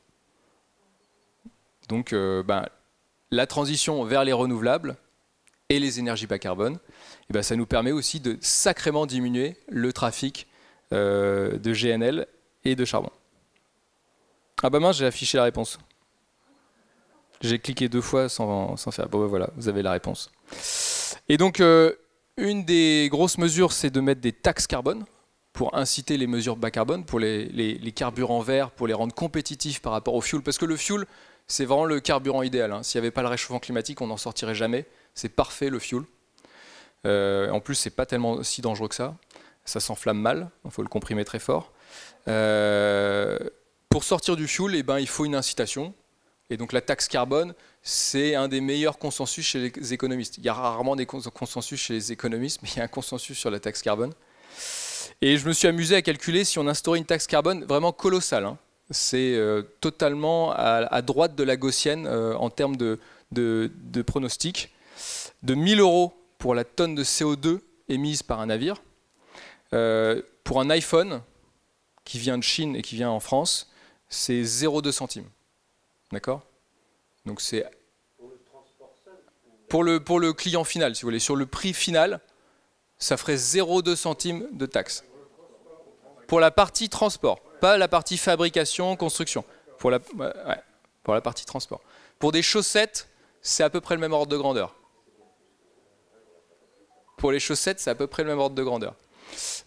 Donc la transition vers les renouvelables et les énergies bas carbone, ça nous permet aussi de sacrément diminuer le trafic de GNL et de charbon. Ah mince, j'ai affiché la réponse. J'ai cliqué 2 fois sans faire. Bon voilà, vous avez la réponse. Et donc une des grosses mesures, c'est de mettre des taxes carbone pour inciter les mesures bas carbone, pour les carburants verts, pour les rendre compétitifs par rapport au fuel. Parce que le fuel, c'est vraiment le carburant idéal. S'il n'y avait pas le réchauffement climatique, on n'en sortirait jamais. C'est parfait le fuel. En plus, c'est pas tellement si dangereux que ça. Ça s'enflamme mal, il faut le comprimer très fort. Pour sortir du fuel, il faut une incitation. Et donc la taxe carbone, c'est un des meilleurs consensus chez les économistes. Il y a rarement des consensus chez les économistes, mais il y a un consensus sur la taxe carbone. Et je me suis amusé à calculer si on instaurait une taxe carbone vraiment colossale. C'est totalement à droite de la gaussienne en termes de pronostic. De 1 000 € pour la tonne de CO2 émise par un navire. Pour un iPhone qui vient de Chine et qui vient en France, c'est 0,2 centimes. D'accord? Donc c'est pour le client final, si vous voulez. Sur le prix final, ça ferait 0,2 centimes de taxe. Pour la partie transport, pas la partie fabrication, construction. Pour la partie transport. Pour des chaussettes, c'est à peu près le même ordre de grandeur. Pour les chaussettes, c'est à peu près le même ordre de grandeur.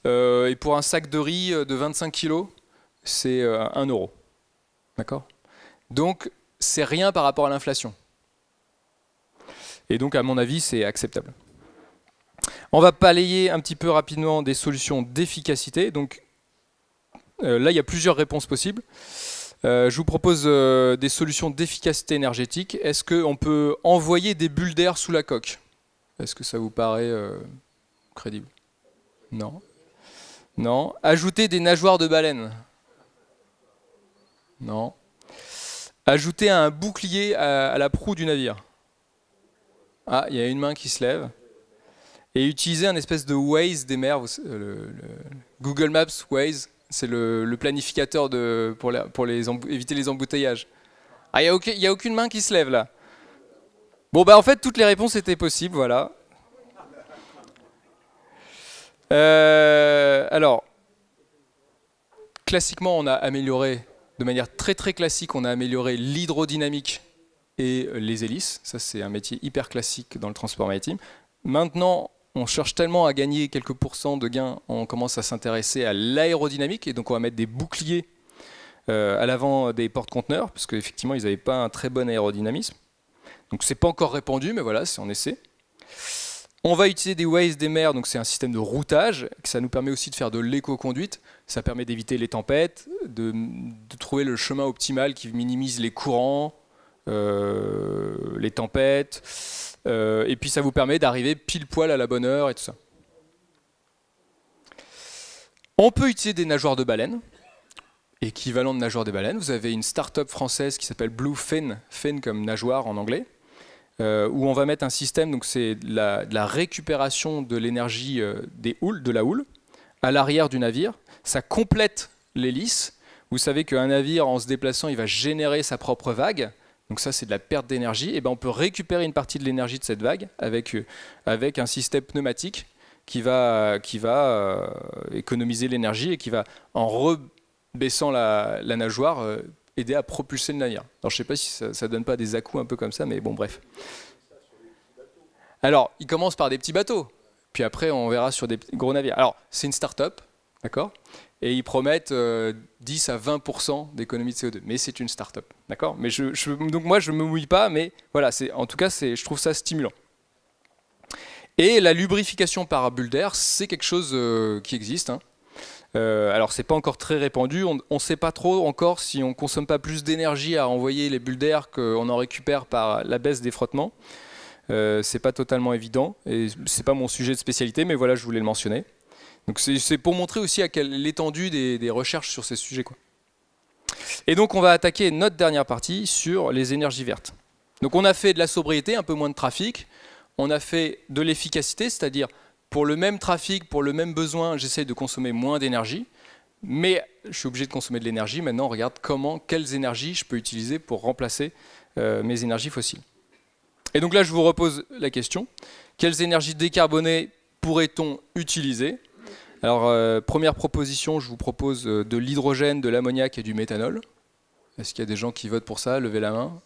Et pour un sac de riz de 25 kg, c'est 1 euro. D'accord? Donc, c'est rien par rapport à l'inflation. Et donc, à mon avis, c'est acceptable. On va balayer un petit peu rapidement des solutions d'efficacité. Donc, là, il y a plusieurs réponses possibles. Je vous propose des solutions d'efficacité énergétique. Est-ce qu'on peut envoyer des bulles d'air sous la coque? Est-ce que ça vous paraît crédible? Non. Non. Ajouter des nageoires de baleine? Non. Ajouter un bouclier à la proue du navire? Ah, il y a une main qui se lève. Et utiliser un espèce de Waze des mers, le Google Maps Waze, c'est le planificateur pour éviter les embouteillages. Ah, il n'y a aucune main qui se lève là. Bon, bah en fait, toutes les réponses étaient possibles, voilà. Alors, classiquement, on a amélioré, de manière très très classique, on a amélioré l'hydrodynamique et les hélices. Ça, c'est un métier hyper classique dans le transport maritime. Maintenant, on cherche tellement à gagner quelques pourcents de gains, on commence à s'intéresser à l'aérodynamique, et donc on va mettre des boucliers à l'avant des porte-conteneurs, parce qu'effectivement, ils n'avaient pas un très bon aérodynamisme. Donc c'est pas encore répandu, mais voilà, c'est en essai. On va utiliser des Waze des mers, donc c'est un système de routage, ça nous permet aussi de faire de l'éco-conduite, ça permet d'éviter les tempêtes, de trouver le chemin optimal qui minimise les courants, les tempêtes, et puis ça vous permet d'arriver pile poil à la bonne heure et tout ça. On peut utiliser des nageoires de baleine, équivalent de nageoires de baleine. Vous avez une start-up française qui s'appelle Bluefin, fin comme nageoire en anglais, où on va mettre un système, donc c'est de la récupération de l'énergie de la houle à l'arrière du navire. Ça complète l'hélice. Vous savez qu'un navire, en se déplaçant, il va générer sa propre vague. Donc ça, c'est de la perte d'énergie. Et ben, on peut récupérer une partie de l'énergie de cette vague avec un système pneumatique qui va économiser l'énergie et qui va, en rebaissant la nageoire, aider à propulser le navire. Alors, je ne sais pas si ça ne donne pas des à-coups un peu comme ça, mais bon, bref. Alors, il commence par des petits bateaux. Puis après, on verra sur des gros navires. Alors, c'est une start-up, d'accord ? Et ils promettent 10 à 20% d'économie de CO2. Mais c'est une start-up, d'accord ? Mais donc moi, je ne me mouille pas, mais voilà, en tout cas, je trouve ça stimulant. Et la lubrification par bulle d'air, c'est quelque chose qui existe. Hein. Alors, c'est pas encore très répandu. On ne sait pas trop encore si on ne consomme pas plus d'énergie à envoyer les bulles d'air qu'on en récupère par la baisse des frottements. C'est pas totalement évident. Et c'est pas mon sujet de spécialité, mais voilà, je voulais le mentionner. Donc c'est pour montrer aussi à l'étendue des recherches sur ces sujets, quoi. Et donc on va attaquer notre dernière partie sur les énergies vertes. Donc on a fait de la sobriété, un peu moins de trafic. On a fait de l'efficacité, c'est-à-dire pour le même trafic, pour le même besoin, j'essaie de consommer moins d'énergie. Mais je suis obligé de consommer de l'énergie. Maintenant on regarde quelles énergies je peux utiliser pour remplacer mes énergies fossiles. Et donc là je vous repose la question. Quelles énergies décarbonées pourrait-on utiliser ? Alors, première proposition, je vous propose de l'hydrogène, de l'ammoniac et du méthanol. Est-ce qu'il y a des gens qui votent pour ça? Levez la main.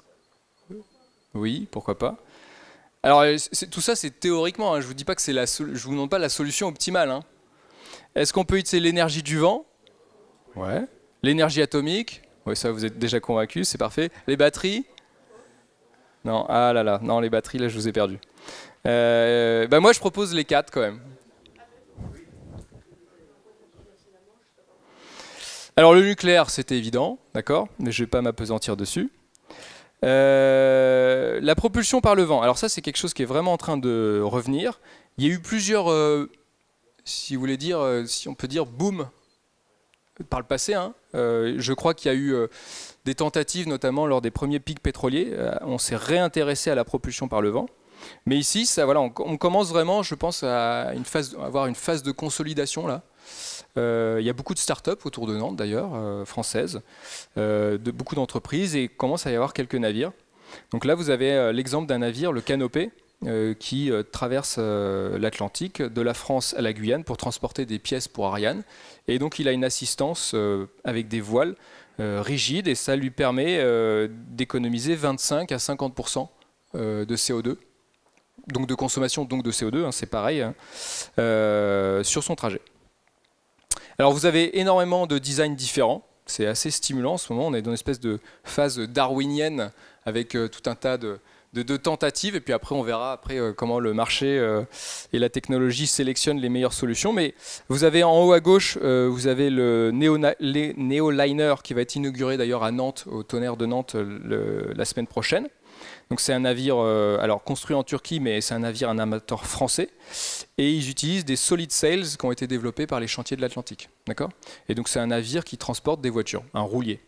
Oui, pourquoi pas. Alors, tout ça, c'est théoriquement. Hein, je ne vous demande pas la solution optimale. Hein. Est-ce qu'on peut utiliser l'énergie du vent? Ouais. L'énergie atomique? Oui, ça, vous êtes déjà convaincus, c'est parfait. Les batteries? Non, ah là là, non, les batteries, là, je vous ai perdu. Moi, je propose les 4 quand même. Alors le nucléaire, c'était évident, d'accord, mais je ne vais pas m'appesantir dessus. La propulsion par le vent, alors ça c'est quelque chose qui est vraiment en train de revenir. Il y a eu plusieurs, si vous voulez dire, si on peut dire boom par le passé. Hein. Je crois qu'il y a eu des tentatives, notamment lors des premiers pics pétroliers. On s'est réintéressé à la propulsion par le vent. Mais ici, ça, voilà, on commence vraiment, je pense, à avoir une phase de consolidation là. Il y a beaucoup de start-up autour de Nantes d'ailleurs, françaises, beaucoup d'entreprises, et commence à y avoir quelques navires. Donc là vous avez l'exemple d'un navire, le Canopé, qui traverse l'Atlantique de la France à la Guyane pour transporter des pièces pour Ariane. Et donc il a une assistance avec des voiles rigides, et ça lui permet d'économiser 25 à 50% de CO2, donc de consommation, donc de CO2, hein, c'est pareil, hein, sur son trajet. Alors vous avez énormément de designs différents, c'est assez stimulant en ce moment, on est dans une espèce de phase darwinienne avec tout un tas de tentatives, et puis après on verra comment le marché et la technologie sélectionnent les meilleures solutions. Mais vous avez en haut à gauche, vous avez le Neoliner qui va être inauguré d'ailleurs à Nantes, au Tonnerre de Nantes, la semaine prochaine. Donc c'est un navire alors construit en Turquie, mais c'est un navire, un amateur français, et ils utilisent des solid sails qui ont été développés par les chantiers de l'Atlantique, d'accord. Et donc c'est un navire qui transporte des voitures, un roulier.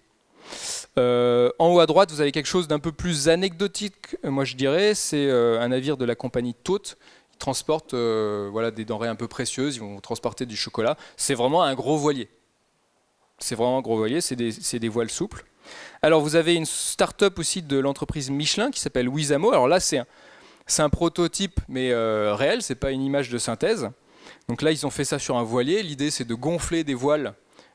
En haut à droite, vous avez quelque chose d'un peu plus anecdotique, moi je dirais, c'est un navire de la compagnie Todt. Ils transportent voilà, des denrées un peu précieuses, ils vont transporter du chocolat. C'est vraiment un gros voilier. C'est vraiment un gros voilier, c'est des voiles souples. Alors vous avez une start-up aussi de l'entreprise Michelin qui s'appelle Wizamo. Alors là c'est un prototype mais réel, c'est pas une image de synthèse. Donc là ils ont fait ça sur un voilier. L'idée c'est de gonfler des voiles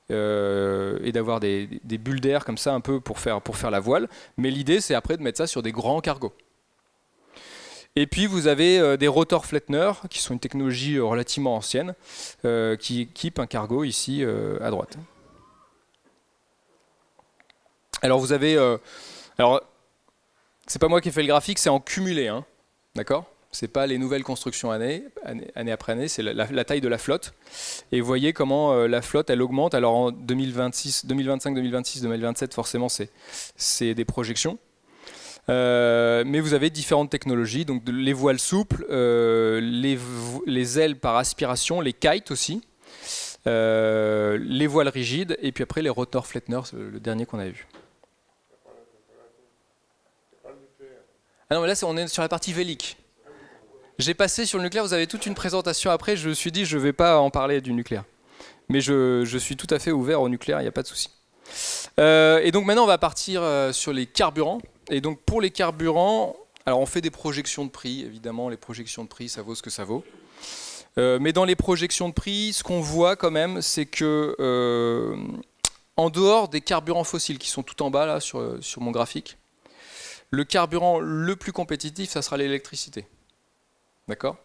et d'avoir des bulles d'air comme ça un peu pour faire la voile. Mais l'idée c'est après de mettre ça sur des grands cargos. Et puis vous avez des rotors Flettner qui sont une technologie relativement ancienne qui équipe un cargo ici à droite. Alors vous avez, alors c'est pas moi qui ai fait le graphique, c'est en cumulé, hein, d'accord? C'est pas les nouvelles constructions année après année, c'est la taille de la flotte. Et vous voyez comment la flotte elle augmente. Alors en 2026, 2025, 2026, 2027, forcément c'est des projections. Mais vous avez différentes technologies, donc les voiles souples, les ailes par aspiration, les kites aussi, les voiles rigides, et puis après les rotors Flettner, le dernier qu'on avait vu. Ah non, mais là, on est sur la partie vélique. J'ai passé sur le nucléaire, vous avez toute une présentation après, je me suis dit, je ne vais pas en parler du nucléaire. Mais je suis tout à fait ouvert au nucléaire, il n'y a pas de souci. Et donc maintenant, on va partir sur les carburants. Et donc pour les carburants, alors on fait des projections de prix, évidemment, les projections de prix, ça vaut ce que ça vaut. Mais dans les projections de prix, ce qu'on voit quand même, c'est que en dehors des carburants fossiles qui sont tout en bas là sur mon graphique, le carburant le plus compétitif, ça sera l'électricité. D'accord?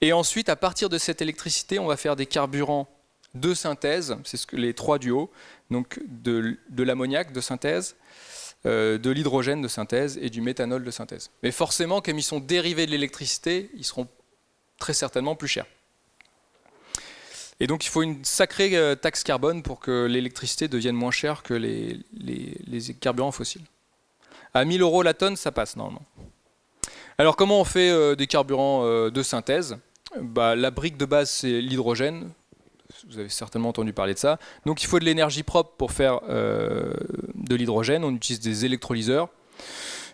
Et ensuite, à partir de cette électricité, on va faire des carburants de synthèse, c'est les trois du haut, donc de l'ammoniac de synthèse, de l'hydrogène de synthèse et du méthanol de synthèse. Mais forcément, comme ils sont dérivés de l'électricité, ils seront très certainement plus chers. Et donc il faut une sacrée taxe carbone pour que l'électricité devienne moins chère que les carburants fossiles. À 1000 € la tonne, ça passe normalement. Alors comment on fait des carburants de synthèse? La brique de base, c'est l'hydrogène. Vous avez certainement entendu parler de ça. Donc il faut de l'énergie propre pour faire de l'hydrogène. On utilise des électrolyseurs.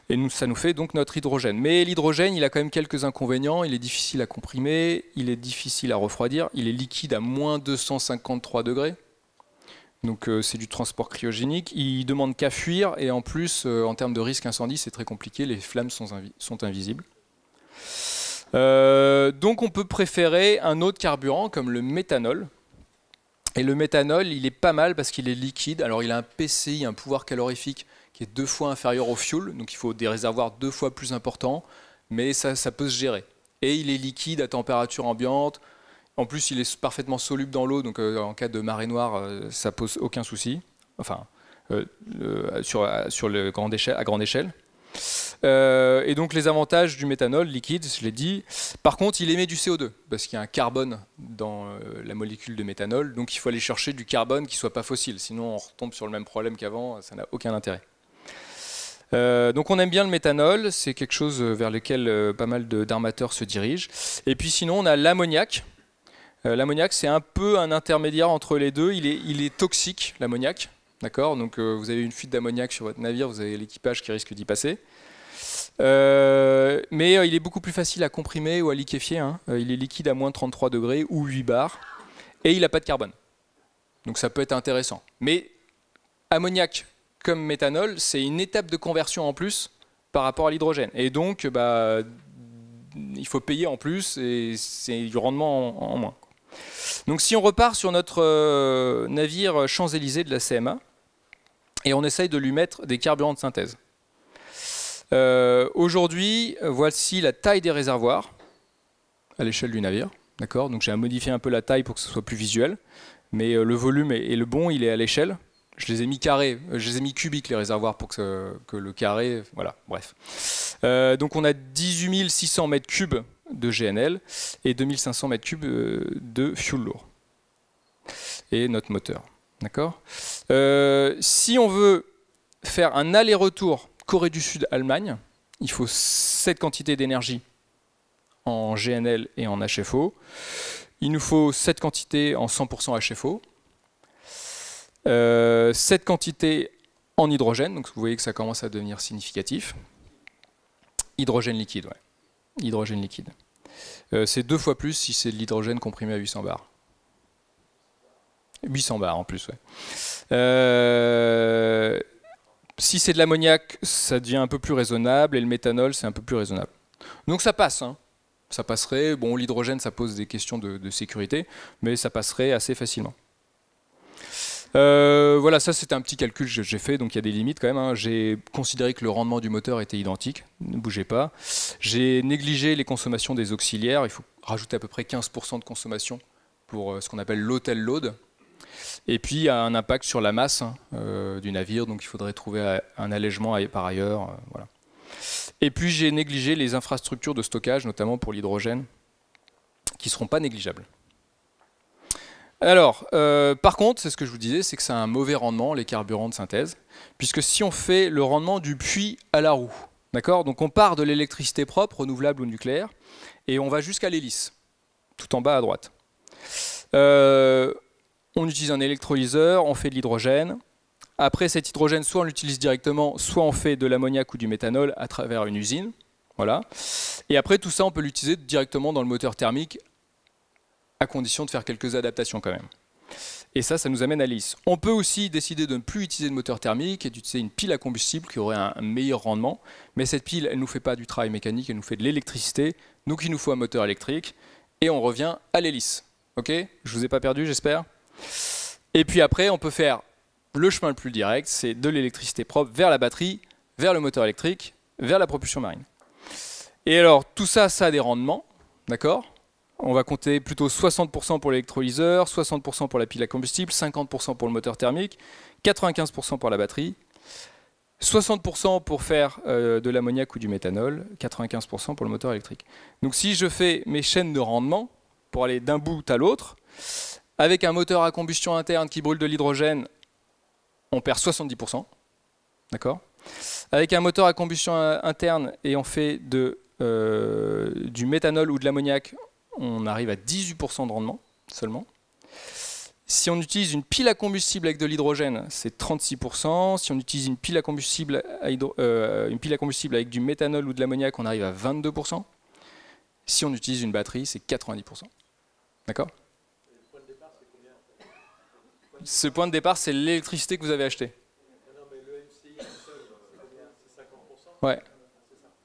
Et ça nous fait donc notre hydrogène. Mais l'hydrogène, il a quand même quelques inconvénients. Il est difficile à comprimer, il est difficile à refroidir. Il est liquide à moins 253 degrés. Donc c'est du transport cryogénique. Il demande qu'à fuir et en plus, en termes de risque incendie, c'est très compliqué. Les flammes sont invisibles. Donc on peut préférer un autre carburant comme le méthanol. Et le méthanol, il est pas mal parce qu'il est liquide. Alors il a un PCI, un pouvoir calorifique, qui est 2 fois inférieur au fuel. Donc il faut des réservoirs 2 fois plus importants. Mais ça peut se gérer. Et il est liquide à température ambiante. En plus, il est parfaitement soluble dans l'eau, donc en cas de marée noire, ça pose aucun souci. Enfin, sur le à grande échelle. Et donc les avantages du méthanol liquide, je l'ai dit. Par contre, il émet du CO2 parce qu'il y a un carbone dans la molécule de méthanol. Donc il faut aller chercher du carbone qui soit pas fossile. Sinon, on retombe sur le même problème qu'avant. Ça n'a aucun intérêt. Donc on aime bien le méthanol. C'est quelque chose vers lequel pas mal d'armateurs se dirigent. Et puis sinon, on a l'ammoniac. L'ammoniac, c'est un peu un intermédiaire entre les deux. Il est toxique, l'ammoniac. D'accord ? Donc vous avez une fuite d'ammoniac sur votre navire, vous avez l'équipage qui risque d'y passer. Mais il est beaucoup plus facile à comprimer ou à liquéfier. Hein. Il est liquide à moins 33 degrés ou 8 bars. Et il n'a pas de carbone. Donc ça peut être intéressant. Mais ammoniac comme méthanol, c'est une étape de conversion en plus par rapport à l'hydrogène. Et donc, il faut payer en plus et c'est du rendement en moins. Donc si on repart sur notre navire Champs-Élysées de la CMA et on essaye de lui mettre des carburants de synthèse. Aujourd'hui, voici la taille des réservoirs à l'échelle du navire. D'accord, donc j'ai modifié un peu la taille pour que ce soit plus visuel, mais le volume est le bon, il est à l'échelle. Je les ai mis carrés, je les ai mis cubiques les réservoirs pour que le carré, voilà, bref. Donc on a 18 600 mètres cubes de GNL et 2500 mètres cubes de fuel lourd. Et notre moteur, d'accord. Si on veut faire un aller-retour Corée du Sud-Allemagne, il faut cette quantité d'énergie en GNL et en HFO. Il nous faut cette quantité en 100% HFO. Cette quantité en hydrogène, donc vous voyez que ça commence à devenir significatif. Hydrogène liquide, ouais. Hydrogène liquide. C'est 2 fois plus si c'est de l'hydrogène comprimé à 800 bars. 800 bars en plus, ouais. Si c'est de l'ammoniac, ça devient un peu plus raisonnable, et le méthanol, c'est un peu plus raisonnable. Donc ça passe, hein. Ça passerait. Bon, l'hydrogène, ça pose des questions de sécurité, mais ça passerait assez facilement. Voilà, ça c'était un petit calcul que j'ai fait, donc il y a des limites quand même, hein. J'ai considéré que le rendement du moteur était identique, ne bougez pas. J'ai négligé les consommations des auxiliaires, il faut rajouter à peu près 15% de consommation pour ce qu'on appelle l'hotel load. Et puis il y a un impact sur la masse du navire, donc il faudrait trouver un allègement par ailleurs. Voilà. Et puis j'ai négligé les infrastructures de stockage, notamment pour l'hydrogène, qui ne seront pas négligeables. Alors, par contre, c'est ce que je vous disais, c'est que ça a un mauvais rendement, les carburants de synthèse, puisque si on fait le rendement du puits à la roue, d'accord, donc on part de l'électricité propre, renouvelable ou nucléaire, et on va jusqu'à l'hélice, tout en bas à droite. On utilise un électrolyseur, on fait de l'hydrogène. Après, cet hydrogène, soit on l'utilise directement, soit on fait de l'ammoniac ou du méthanol à travers une usine. Voilà. Et après, tout ça, on peut l'utiliser directement dans le moteur thermique, à condition de faire quelques adaptations quand même. Et ça nous amène à l'hélice. On peut aussi décider de ne plus utiliser de moteur thermique et d'utiliser une pile à combustible qui aurait un meilleur rendement. Mais cette pile, elle ne nous fait pas du travail mécanique, elle nous fait de l'électricité. Donc il nous faut un moteur électrique. Et on revient à l'hélice. Ok ? Je ne vous ai pas perdu, j'espère. Et puis après, on peut faire le chemin le plus direct, c'est de l'électricité propre vers la batterie, vers le moteur électrique, vers la propulsion marine. Et alors, tout ça, ça a des rendements, d'accord ? On va compter plutôt 60% pour l'électrolyseur, 60% pour la pile à combustible, 50% pour le moteur thermique, 95% pour la batterie, 60% pour faire de l'ammoniac ou du méthanol, 95% pour le moteur électrique. Donc si je fais mes chaînes de rendement, pour aller d'un bout à l'autre, avec un moteur à combustion interne qui brûle de l'hydrogène, on perd 70%, d'accord. Avec un moteur à combustion interne et on fait du méthanol ou de l'ammoniac, on arrive à 18% de rendement seulement. Si on utilise une pile à combustible avec de l'hydrogène, c'est 36%. Si on utilise une pile à combustible avec du méthanol ou de l'ammoniac, on arrive à 22%. Si on utilise une batterie, c'est 90%. D'accord ? Ce point de départ, c'est l'électricité que vous avez achetée. Non, mais le MCI seul, c'est 50%.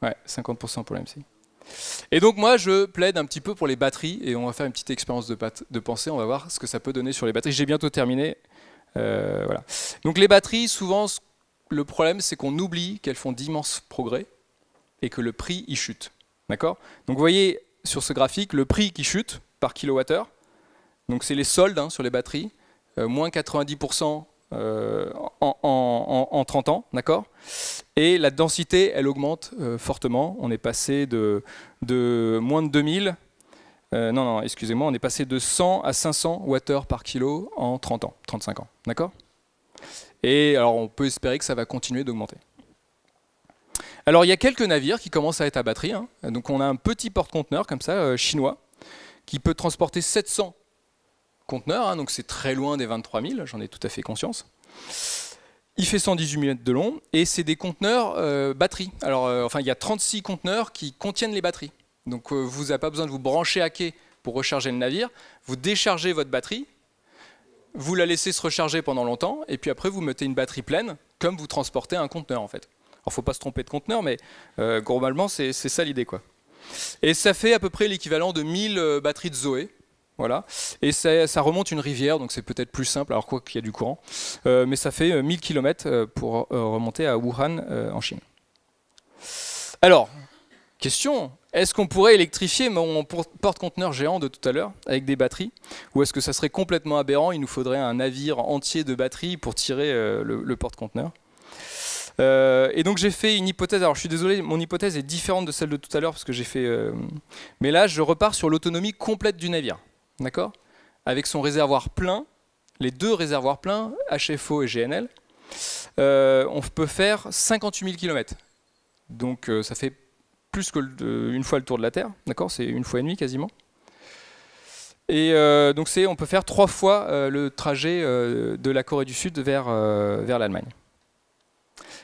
Ouais, 50% pour le MCI. Et donc moi, je plaide un petit peu pour les batteries, et on va faire une petite expérience de pensée, on va voir ce que ça peut donner sur les batteries. J'ai bientôt terminé. Voilà. Donc les batteries, souvent, le problème, c'est qu'on oublie qu'elles font d'immenses progrès, et que le prix y chute. D'accord ? Donc vous voyez sur ce graphique, le prix qui chute par kilowattheure, donc c'est les soldes sur les batteries, moins 90% en 30 ans, d'accord. Et la densité, elle augmente fortement. On est passé de moins de 2000, non, excusez-moi, on est passé de 100 à 500 Wh par kilo en 30 ans, 35 ans, d'accord. Et alors, on peut espérer que ça va continuer d'augmenter. Alors, il y a quelques navires qui commencent à être à batterie. Donc, on a un petit porte-conteneurs, comme ça, chinois, qui peut transporter 700 conteneurs, donc c'est très loin des 23 000, j'en ai tout à fait conscience. Il fait 118 mètres de long, et c'est des conteneurs batterie. Alors, enfin, il y a 36 conteneurs qui contiennent les batteries. Donc, vous n'avez pas besoin de vous brancher à quai pour recharger le navire. Vous déchargez votre batterie, vous la laissez se recharger pendant longtemps, et puis après, vous mettez une batterie pleine, comme vous transportez un conteneur, en fait. Alors, il ne faut pas se tromper de conteneur, mais globalement, c'est ça l'idée, quoi. Et ça fait à peu près l'équivalent de 1000 batteries de Zoé. Voilà. Et ça remonte une rivière, donc c'est peut-être plus simple, alors quoi qu'il y a du courant. Mais ça fait 1000 km pour remonter à Wuhan, en Chine. Alors, question, est-ce qu'on pourrait électrifier mon porte-conteneur géant de tout à l'heure avec des batteries? Ou est-ce que ça serait complètement aberrant? Il nous faudrait un navire entier de batteries pour tirer le porte-conteneur. Et donc j'ai fait une hypothèse, alors je suis désolé, mon hypothèse est différente de celle de tout à l'heure parce que j'ai fait... mais là, je repars sur l'autonomie complète du navire, d'accord? Avec son réservoir plein, les deux réservoirs pleins, HFO et GNL, on peut faire 58 000 km. Donc ça fait plus que une fois le tour de la Terre, d'accord? C'est une fois et demie quasiment. Et donc on peut faire 3 fois le trajet de la Corée du Sud vers l'Allemagne.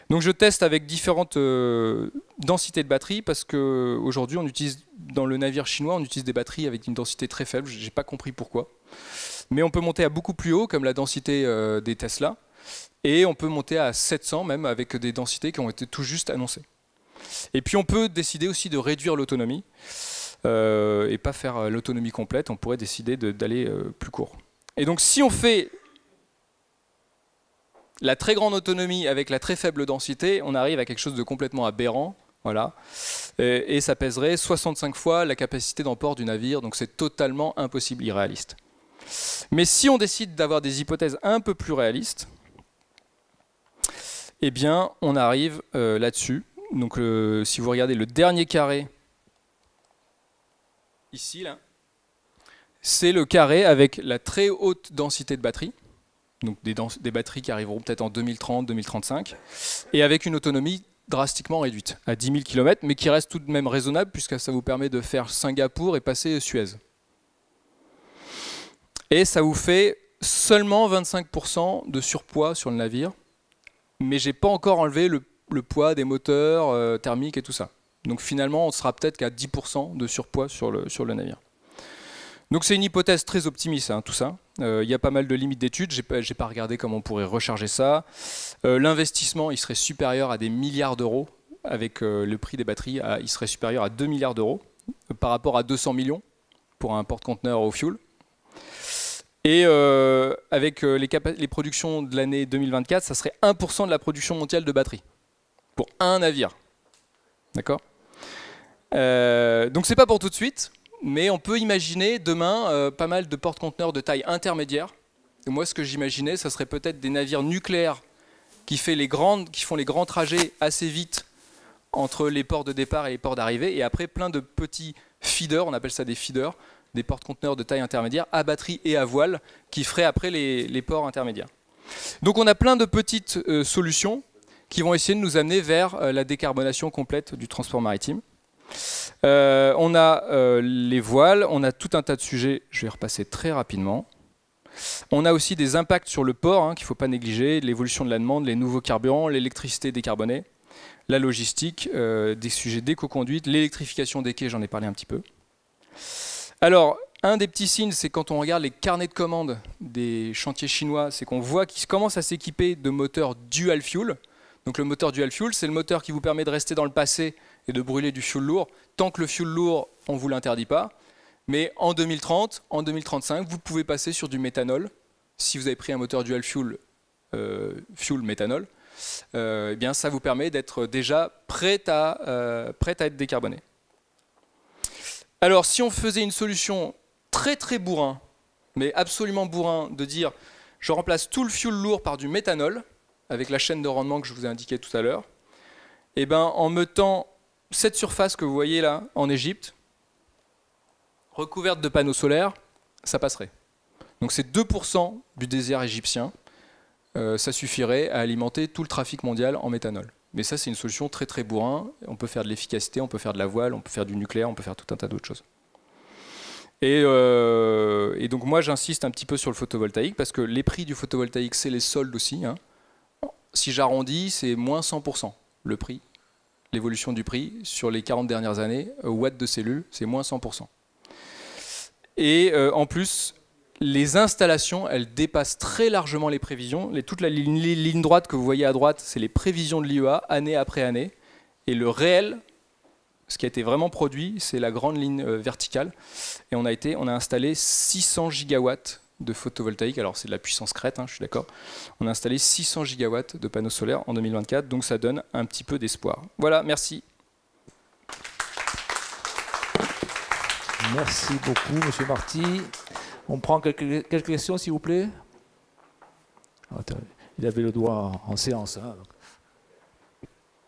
Donc je teste avec différentes densités de batteries parce qu'aujourd'hui on utilise dans le navire chinois on utilise des batteries avec une densité très faible. J'ai pas compris pourquoi. Mais on peut monter à beaucoup plus haut comme la densité des Tesla et on peut monter à 700 même avec des densités qui ont été tout juste annoncées. Et puis on peut décider aussi de réduire l'autonomie et pas faire l'autonomie complète. On pourrait décider d'aller plus court. Et donc si on fait la très grande autonomie avec la très faible densité, on arrive à quelque chose de complètement aberrant. Voilà. Et ça pèserait 65 fois la capacité d'emport du navire, donc c'est totalement impossible, irréaliste. Mais si on décide d'avoir des hypothèses un peu plus réalistes, eh bien on arrive là-dessus. Donc si vous regardez le dernier carré, ici, là, c'est le carré avec la très haute densité de batterie. Donc des batteries qui arriveront peut-être en 2030, 2035, et avec une autonomie drastiquement réduite, à 10 000 km, mais qui reste tout de même raisonnable, puisque ça vous permet de faire Singapour et passer Suez. Et ça vous fait seulement 25% de surpoids sur le navire, mais j'ai pas encore enlevé le poids des moteurs thermiques et tout ça. Donc finalement, on sera peut-être qu'à 10% de surpoids sur le navire. Donc c'est une hypothèse très optimiste, hein, tout ça. Il y a pas mal de limites d'études, j'ai pas regardé comment on pourrait recharger ça. L'investissement, il serait supérieur à des milliards d'euros. Avec le prix des batteries, il serait supérieur à 2 milliards d'euros par rapport à 200 millions pour un porte-conteneur au fuel. Et avec les productions de l'année 2024, ça serait 1% de la production mondiale de batteries pour un navire. D'accord? Donc c'est pas pour tout de suite. Mais on peut imaginer demain pas mal de porte-conteneurs de taille intermédiaire. Et moi, ce que j'imaginais, ça serait peut-être des navires nucléaires qui font les grands trajets assez vite entre les ports de départ et les ports d'arrivée. Et après, plein de petits feeders, on appelle ça des feeders, des porte-conteneurs de taille intermédiaire à batterie et à voile qui feraient après les ports intermédiaires. Donc on a plein de petites solutions qui vont essayer de nous amener vers la décarbonation complète du transport maritime. On a les voiles, on a tout un tas de sujets, je vais repasser très rapidement. On a aussi des impacts sur le port qu'il ne faut pas négliger, l'évolution de la demande, les nouveaux carburants, l'électricité décarbonée, la logistique, des sujets d'éco-conduite, l'électrification des quais, j'en ai parlé un petit peu. Alors, un des petits signes, c'est quand on regarde les carnets de commandes des chantiers chinois, c'est qu'on voit qu'ils commencent à s'équiper de moteurs dual fuel. Donc le moteur dual fuel, c'est le moteur qui vous permet de rester dans le passé et de brûler du fuel lourd. Tant que le fuel lourd, on ne vous l'interdit pas. Mais en 2030, en 2035, vous pouvez passer sur du méthanol. Si vous avez pris un moteur dual fuel, fuel méthanol, eh bien ça vous permet d'être déjà prêt à être décarboné. Alors si on faisait une solution très très bourrin, mais absolument bourrin, de dire je remplace tout le fuel lourd par du méthanol, avec la chaîne de rendement que je vous ai indiquée tout à l'heure, et ben en mettant cette surface que vous voyez là en Égypte, recouverte de panneaux solaires, ça passerait. Donc c'est 2% du désert égyptien, ça suffirait à alimenter tout le trafic mondial en méthanol. Mais ça c'est une solution très très bourrin, on peut faire de l'efficacité, on peut faire de la voile, on peut faire du nucléaire, on peut faire tout un tas d'autres choses. Et donc moi j'insiste un petit peu sur le photovoltaïque parce que les prix du photovoltaïque c'est les soldes aussi. Si j'arrondis, c'est moins 100% le prix, l'évolution du prix sur les 40 dernières années, watts de cellules, c'est moins 100%. Et en plus, les installations, elles dépassent très largement les prévisions. Toute la ligne droite que vous voyez à droite, c'est les prévisions de l'IEA, année après année. Et le réel, ce qui a été vraiment produit, c'est la grande ligne verticale. Et on a installé 600 gigawatts de photovoltaïque, alors c'est de la puissance crête, je suis d'accord. On a installé 600 gigawatts de panneaux solaires en 2024, donc ça donne un petit peu d'espoir. Voilà, merci. Merci beaucoup, Monsieur Marty. On prend quelques questions, s'il vous plaît. Attends, il avait le doigt en séance. Hein.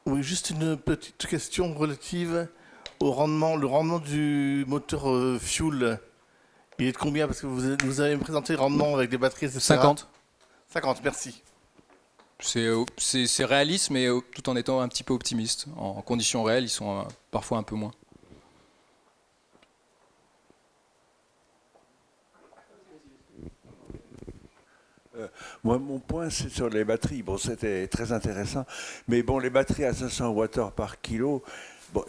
Oui, juste une petite question relative au rendement. Le rendement du moteur fuel, il est de combien? Parce que vous avez présenté le rendement avec des batteries, etc. 50. 50, merci. C'est réaliste, mais tout en étant un petit peu optimiste. En conditions réelles, ils sont parfois un peu moins. Moi, mon point, c'est sur les batteries. Bon, c'était très intéressant. Mais bon, les batteries à 500 Wh par kilo, bon,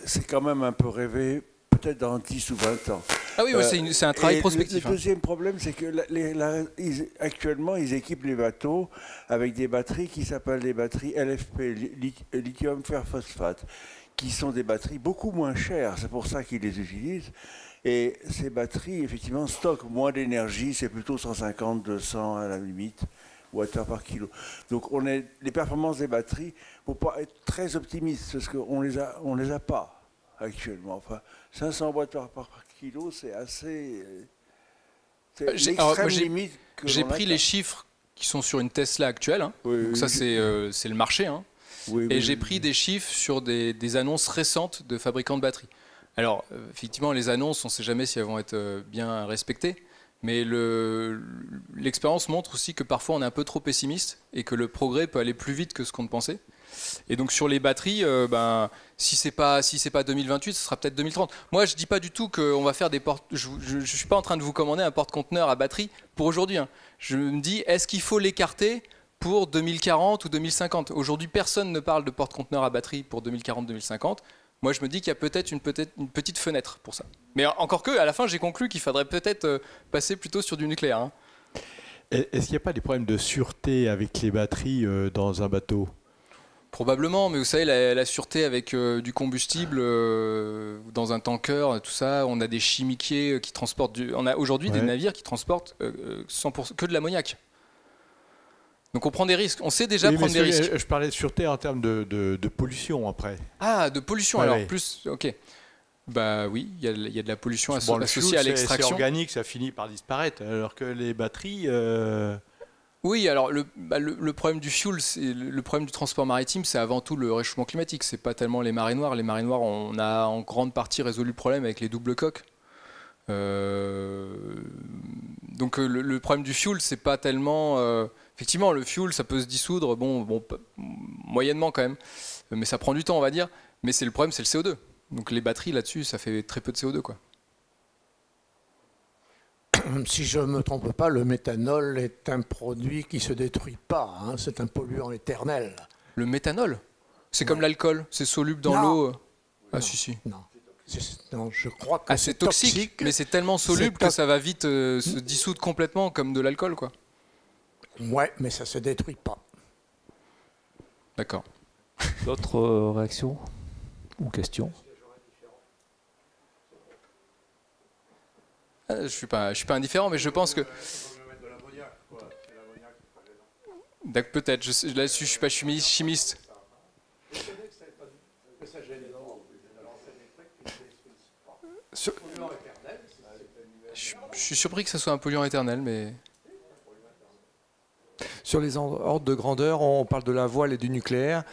c'est quand même un peu rêvé, peut-être dans 10 ou 20 ans. Ah oui, c'est un travail prospectif. Le deuxième problème, c'est que actuellement, ils équipent les bateaux avec des batteries qui s'appellent des batteries LFP, lithium fer phosphate, qui sont des batteries beaucoup moins chères. C'est pour ça qu'ils les utilisent. Et ces batteries, effectivement, stockent moins d'énergie, c'est plutôt 150, 200 à la limite, watts par kilo. Donc les performances des batteries, il ne faut pas être très optimiste, parce qu'on ne les a pas actuellement. Enfin, 500 watts par kilo, c'est assez... C'est l'extrême limite que j'ai pris les chiffres qui sont sur une Tesla actuelle, hein. Oui, donc ça c'est le marché, hein. Et j'ai pris des chiffres sur des annonces récentes de fabricants de batteries. Alors, effectivement, les annonces, on ne sait jamais si elles vont être bien respectées, mais l'expérience montre aussi que parfois on est un peu trop pessimiste et que le progrès peut aller plus vite que ce qu'on pensait. Et donc sur les batteries, si c'est pas 2028, ce sera peut-être 2030. Moi, je dis pas du tout qu'on va faire des portes. Je suis pas en train de vous commander un porte-conteneur à batterie pour aujourd'hui, hein. Je me dis, est-ce qu'il faut l'écarter pour 2040 ou 2050? Aujourd'hui, personne ne parle de porte-conteneur à batterie pour 2040-2050. Moi, je me dis qu'il y a peut-être une petite fenêtre pour ça. Mais encore que, à la fin, j'ai conclu qu'il faudrait peut-être passer plutôt sur du nucléaire, hein. Est-ce qu'il n'y a pas des problèmes de sûreté avec les batteries dans un bateau? Probablement, mais vous savez, la sûreté avec du combustible dans un tanker, tout ça, on a des chimiquiers qui transportent on a aujourd'hui des navires qui transportent 100% que de l'ammoniac. Donc on prend des risques, on sait déjà prendre des risques. Je parlais de sûreté en termes de pollution après. Ah, de pollution, ouais, alors ouais. Plus, ok. Bah oui, il y a de la pollution Bon, associée à l'extraction. C'est organique, ça finit par disparaître, alors que les batteries... Oui, alors le problème du fuel, le problème du transport maritime, c'est avant tout le réchauffement climatique. C'est pas tellement les marées noires. Les marées noires, on a en grande partie résolu le problème avec les doubles coques. Donc le problème du fuel, c'est pas tellement... effectivement, le fuel, ça peut se dissoudre, moyennement quand même, mais ça prend du temps, on va dire. Mais le problème, c'est le CO2. Donc les batteries, là-dessus, ça fait très peu de CO2, quoi. Si je ne me trompe pas, le méthanol est un produit qui ne se détruit pas, hein, c'est un polluant éternel. Le méthanol? C'est comme l'alcool, c'est soluble dans l'eau? Ah si. Non, je crois que c'est toxique, mais c'est tellement soluble que ça va vite se dissoudre complètement comme de l'alcool, quoi. Ouais, mais ça ne se détruit pas. D'accord. D'autres réactions ou questions? Je suis pas indifférent, mais je pense que... Peut-être, là-dessus je suis pas chimiste. Je suis surpris que ça soit un polluant éternel, mais... Sur les ordres de grandeur, on parle de la voile et du nucléaire.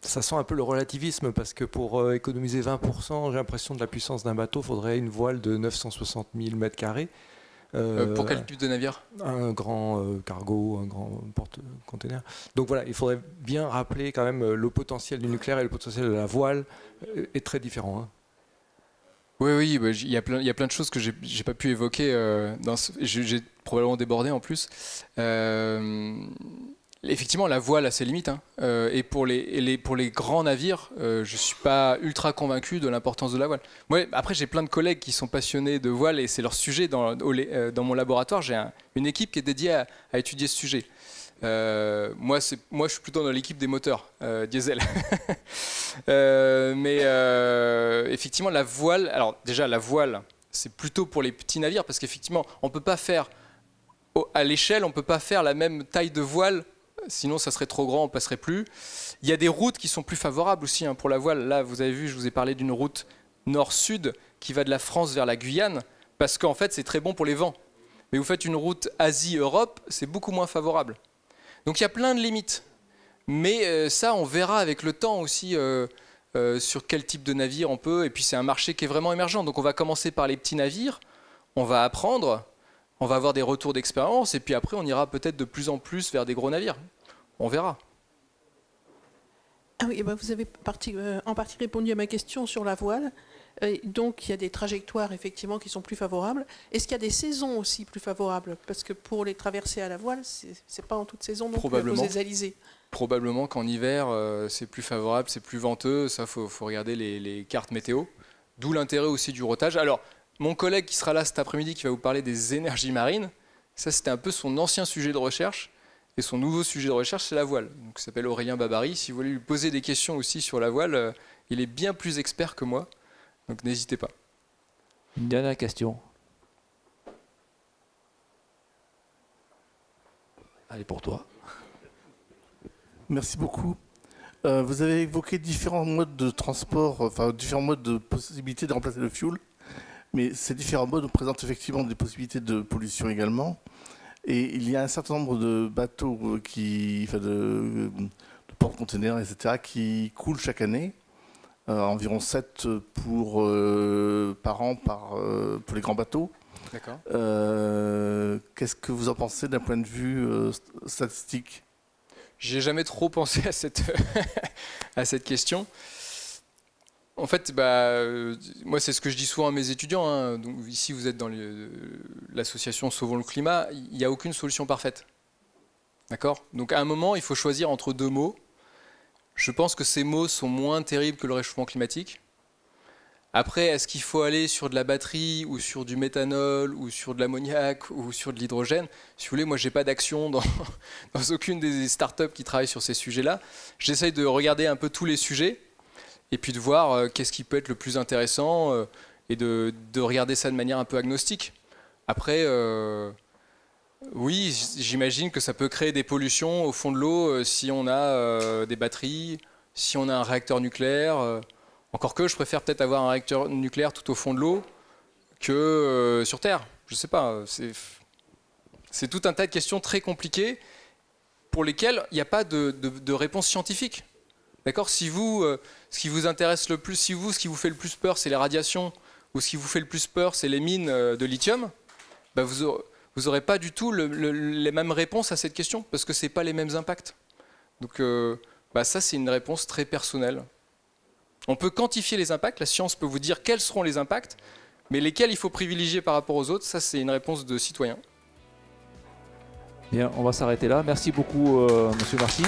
Ça sent un peu le relativisme parce que pour économiser 20%, j'ai l'impression, de la puissance d'un bateau, il faudrait une voile de 960 000 m². Pour quel type de navire? Un grand cargo, un grand porte-container. Donc voilà, il faudrait bien rappeler quand même le potentiel du nucléaire et le potentiel de la voile est très différent, hein. Oui, il y a plein de choses que j'ai pas pu évoquer. J'ai probablement débordé en plus. Effectivement, la voile a ses limites, hein. Et pour les grands navires, je suis pas ultra convaincu de l'importance de la voile. Moi, après, j'ai plein de collègues qui sont passionnés de voile et c'est leur sujet dans mon laboratoire. J'ai une équipe qui est dédiée à étudier ce sujet. Moi, je suis plutôt dans l'équipe des moteurs diesel. Mais effectivement, la voile. Alors déjà, la voile, c'est plutôt pour les petits navires parce qu'effectivement, on peut pas faire à l'échelle, on peut pas faire la même taille de voile. Sinon, ça serait trop grand, on passerait plus. Il y a des routes qui sont plus favorables aussi, hein, pour la voile. Là, vous avez vu, je vous ai parlé d'une route nord-sud qui va de la France vers la Guyane, parce qu'en fait c'est très bon pour les vents. Mais vous faites une route Asie-Europe, c'est beaucoup moins favorable. Donc il y a plein de limites. Mais ça, on verra avec le temps aussi sur quel type de navire on peut. Et puis c'est un marché qui est vraiment émergent. Donc on va commencer par les petits navires, on va apprendre, on va avoir des retours d'expérience, et puis après on ira peut-être de plus en plus vers des gros navires. On verra. Ah oui, vous avez en partie répondu à ma question sur la voile. Donc il y a des trajectoires effectivement qui sont plus favorables. Est-ce qu'il y a des saisons aussi plus favorables? Parce que pour les traversées à la voile, c'est pas en toute saison non plus à cause des alizés. Probablement qu'en hiver, c'est plus favorable, c'est plus venteux. Ça, faut regarder les cartes météo. D'où l'intérêt aussi du rotage. Alors, mon collègue qui sera là cet après-midi, qui va vous parler des énergies marines, ça c'était un peu son ancien sujet de recherche. Et son nouveau sujet de recherche, c'est la voile. Donc, il s'appelle Aurélien Babary. Si vous voulez lui poser des questions aussi sur la voile, il est bien plus expert que moi. Donc n'hésitez pas. Une dernière question. Allez, pour toi. Merci beaucoup. Vous avez évoqué différents modes de transport, enfin différents modes de possibilités de remplacer le fioul. Mais ces différents modes présentent effectivement des possibilités de pollution également. Et il y a un certain nombre de bateaux, de porte-containers, etc., qui coulent chaque année. Environ 7 par an pour les grands bateaux. D'accord. Qu'est-ce que vous en pensez d'un point de vue statistique? J'ai jamais trop pensé à cette question. En fait, moi, c'est ce que je dis souvent à mes étudiants. Hein. Donc, ici, vous êtes dans l'association Sauvons le climat. Il n'y a aucune solution parfaite. D'accord? Donc, à un moment, il faut choisir entre deux mots. Je pense que ces mots sont moins terribles que le réchauffement climatique. Après, est-ce qu'il faut aller sur de la batterie ou sur du méthanol ou sur de l'ammoniac ou sur de l'hydrogène? Si vous voulez, moi, je n'ai pas d'action dans aucune des startups qui travaillent sur ces sujets-là. J'essaye de regarder un peu tous les sujets et puis de voir qu'est-ce qui peut être le plus intéressant et de regarder ça de manière un peu agnostique. Après, oui, j'imagine que ça peut créer des pollutions au fond de l'eau si on a des batteries, si on a un réacteur nucléaire. Encore que je préfère peut-être avoir un réacteur nucléaire tout au fond de l'eau que sur Terre. Je ne sais pas. C'est tout un tas de questions très compliquées pour lesquelles il n'y a pas de réponse scientifique. D'accord? Si vous, ce qui vous intéresse le plus, ce qui vous fait le plus peur, c'est les radiations, ou ce qui vous fait le plus peur, c'est les mines de lithium, vous n'aurez pas du tout les mêmes réponses à cette question, parce que ce n'est pas les mêmes impacts. Donc ça, c'est une réponse très personnelle. On peut quantifier les impacts, la science peut vous dire quels seront les impacts, mais lesquels il faut privilégier par rapport aux autres, ça c'est une réponse de citoyen. Bien, on va s'arrêter là. Merci beaucoup, Monsieur Marty.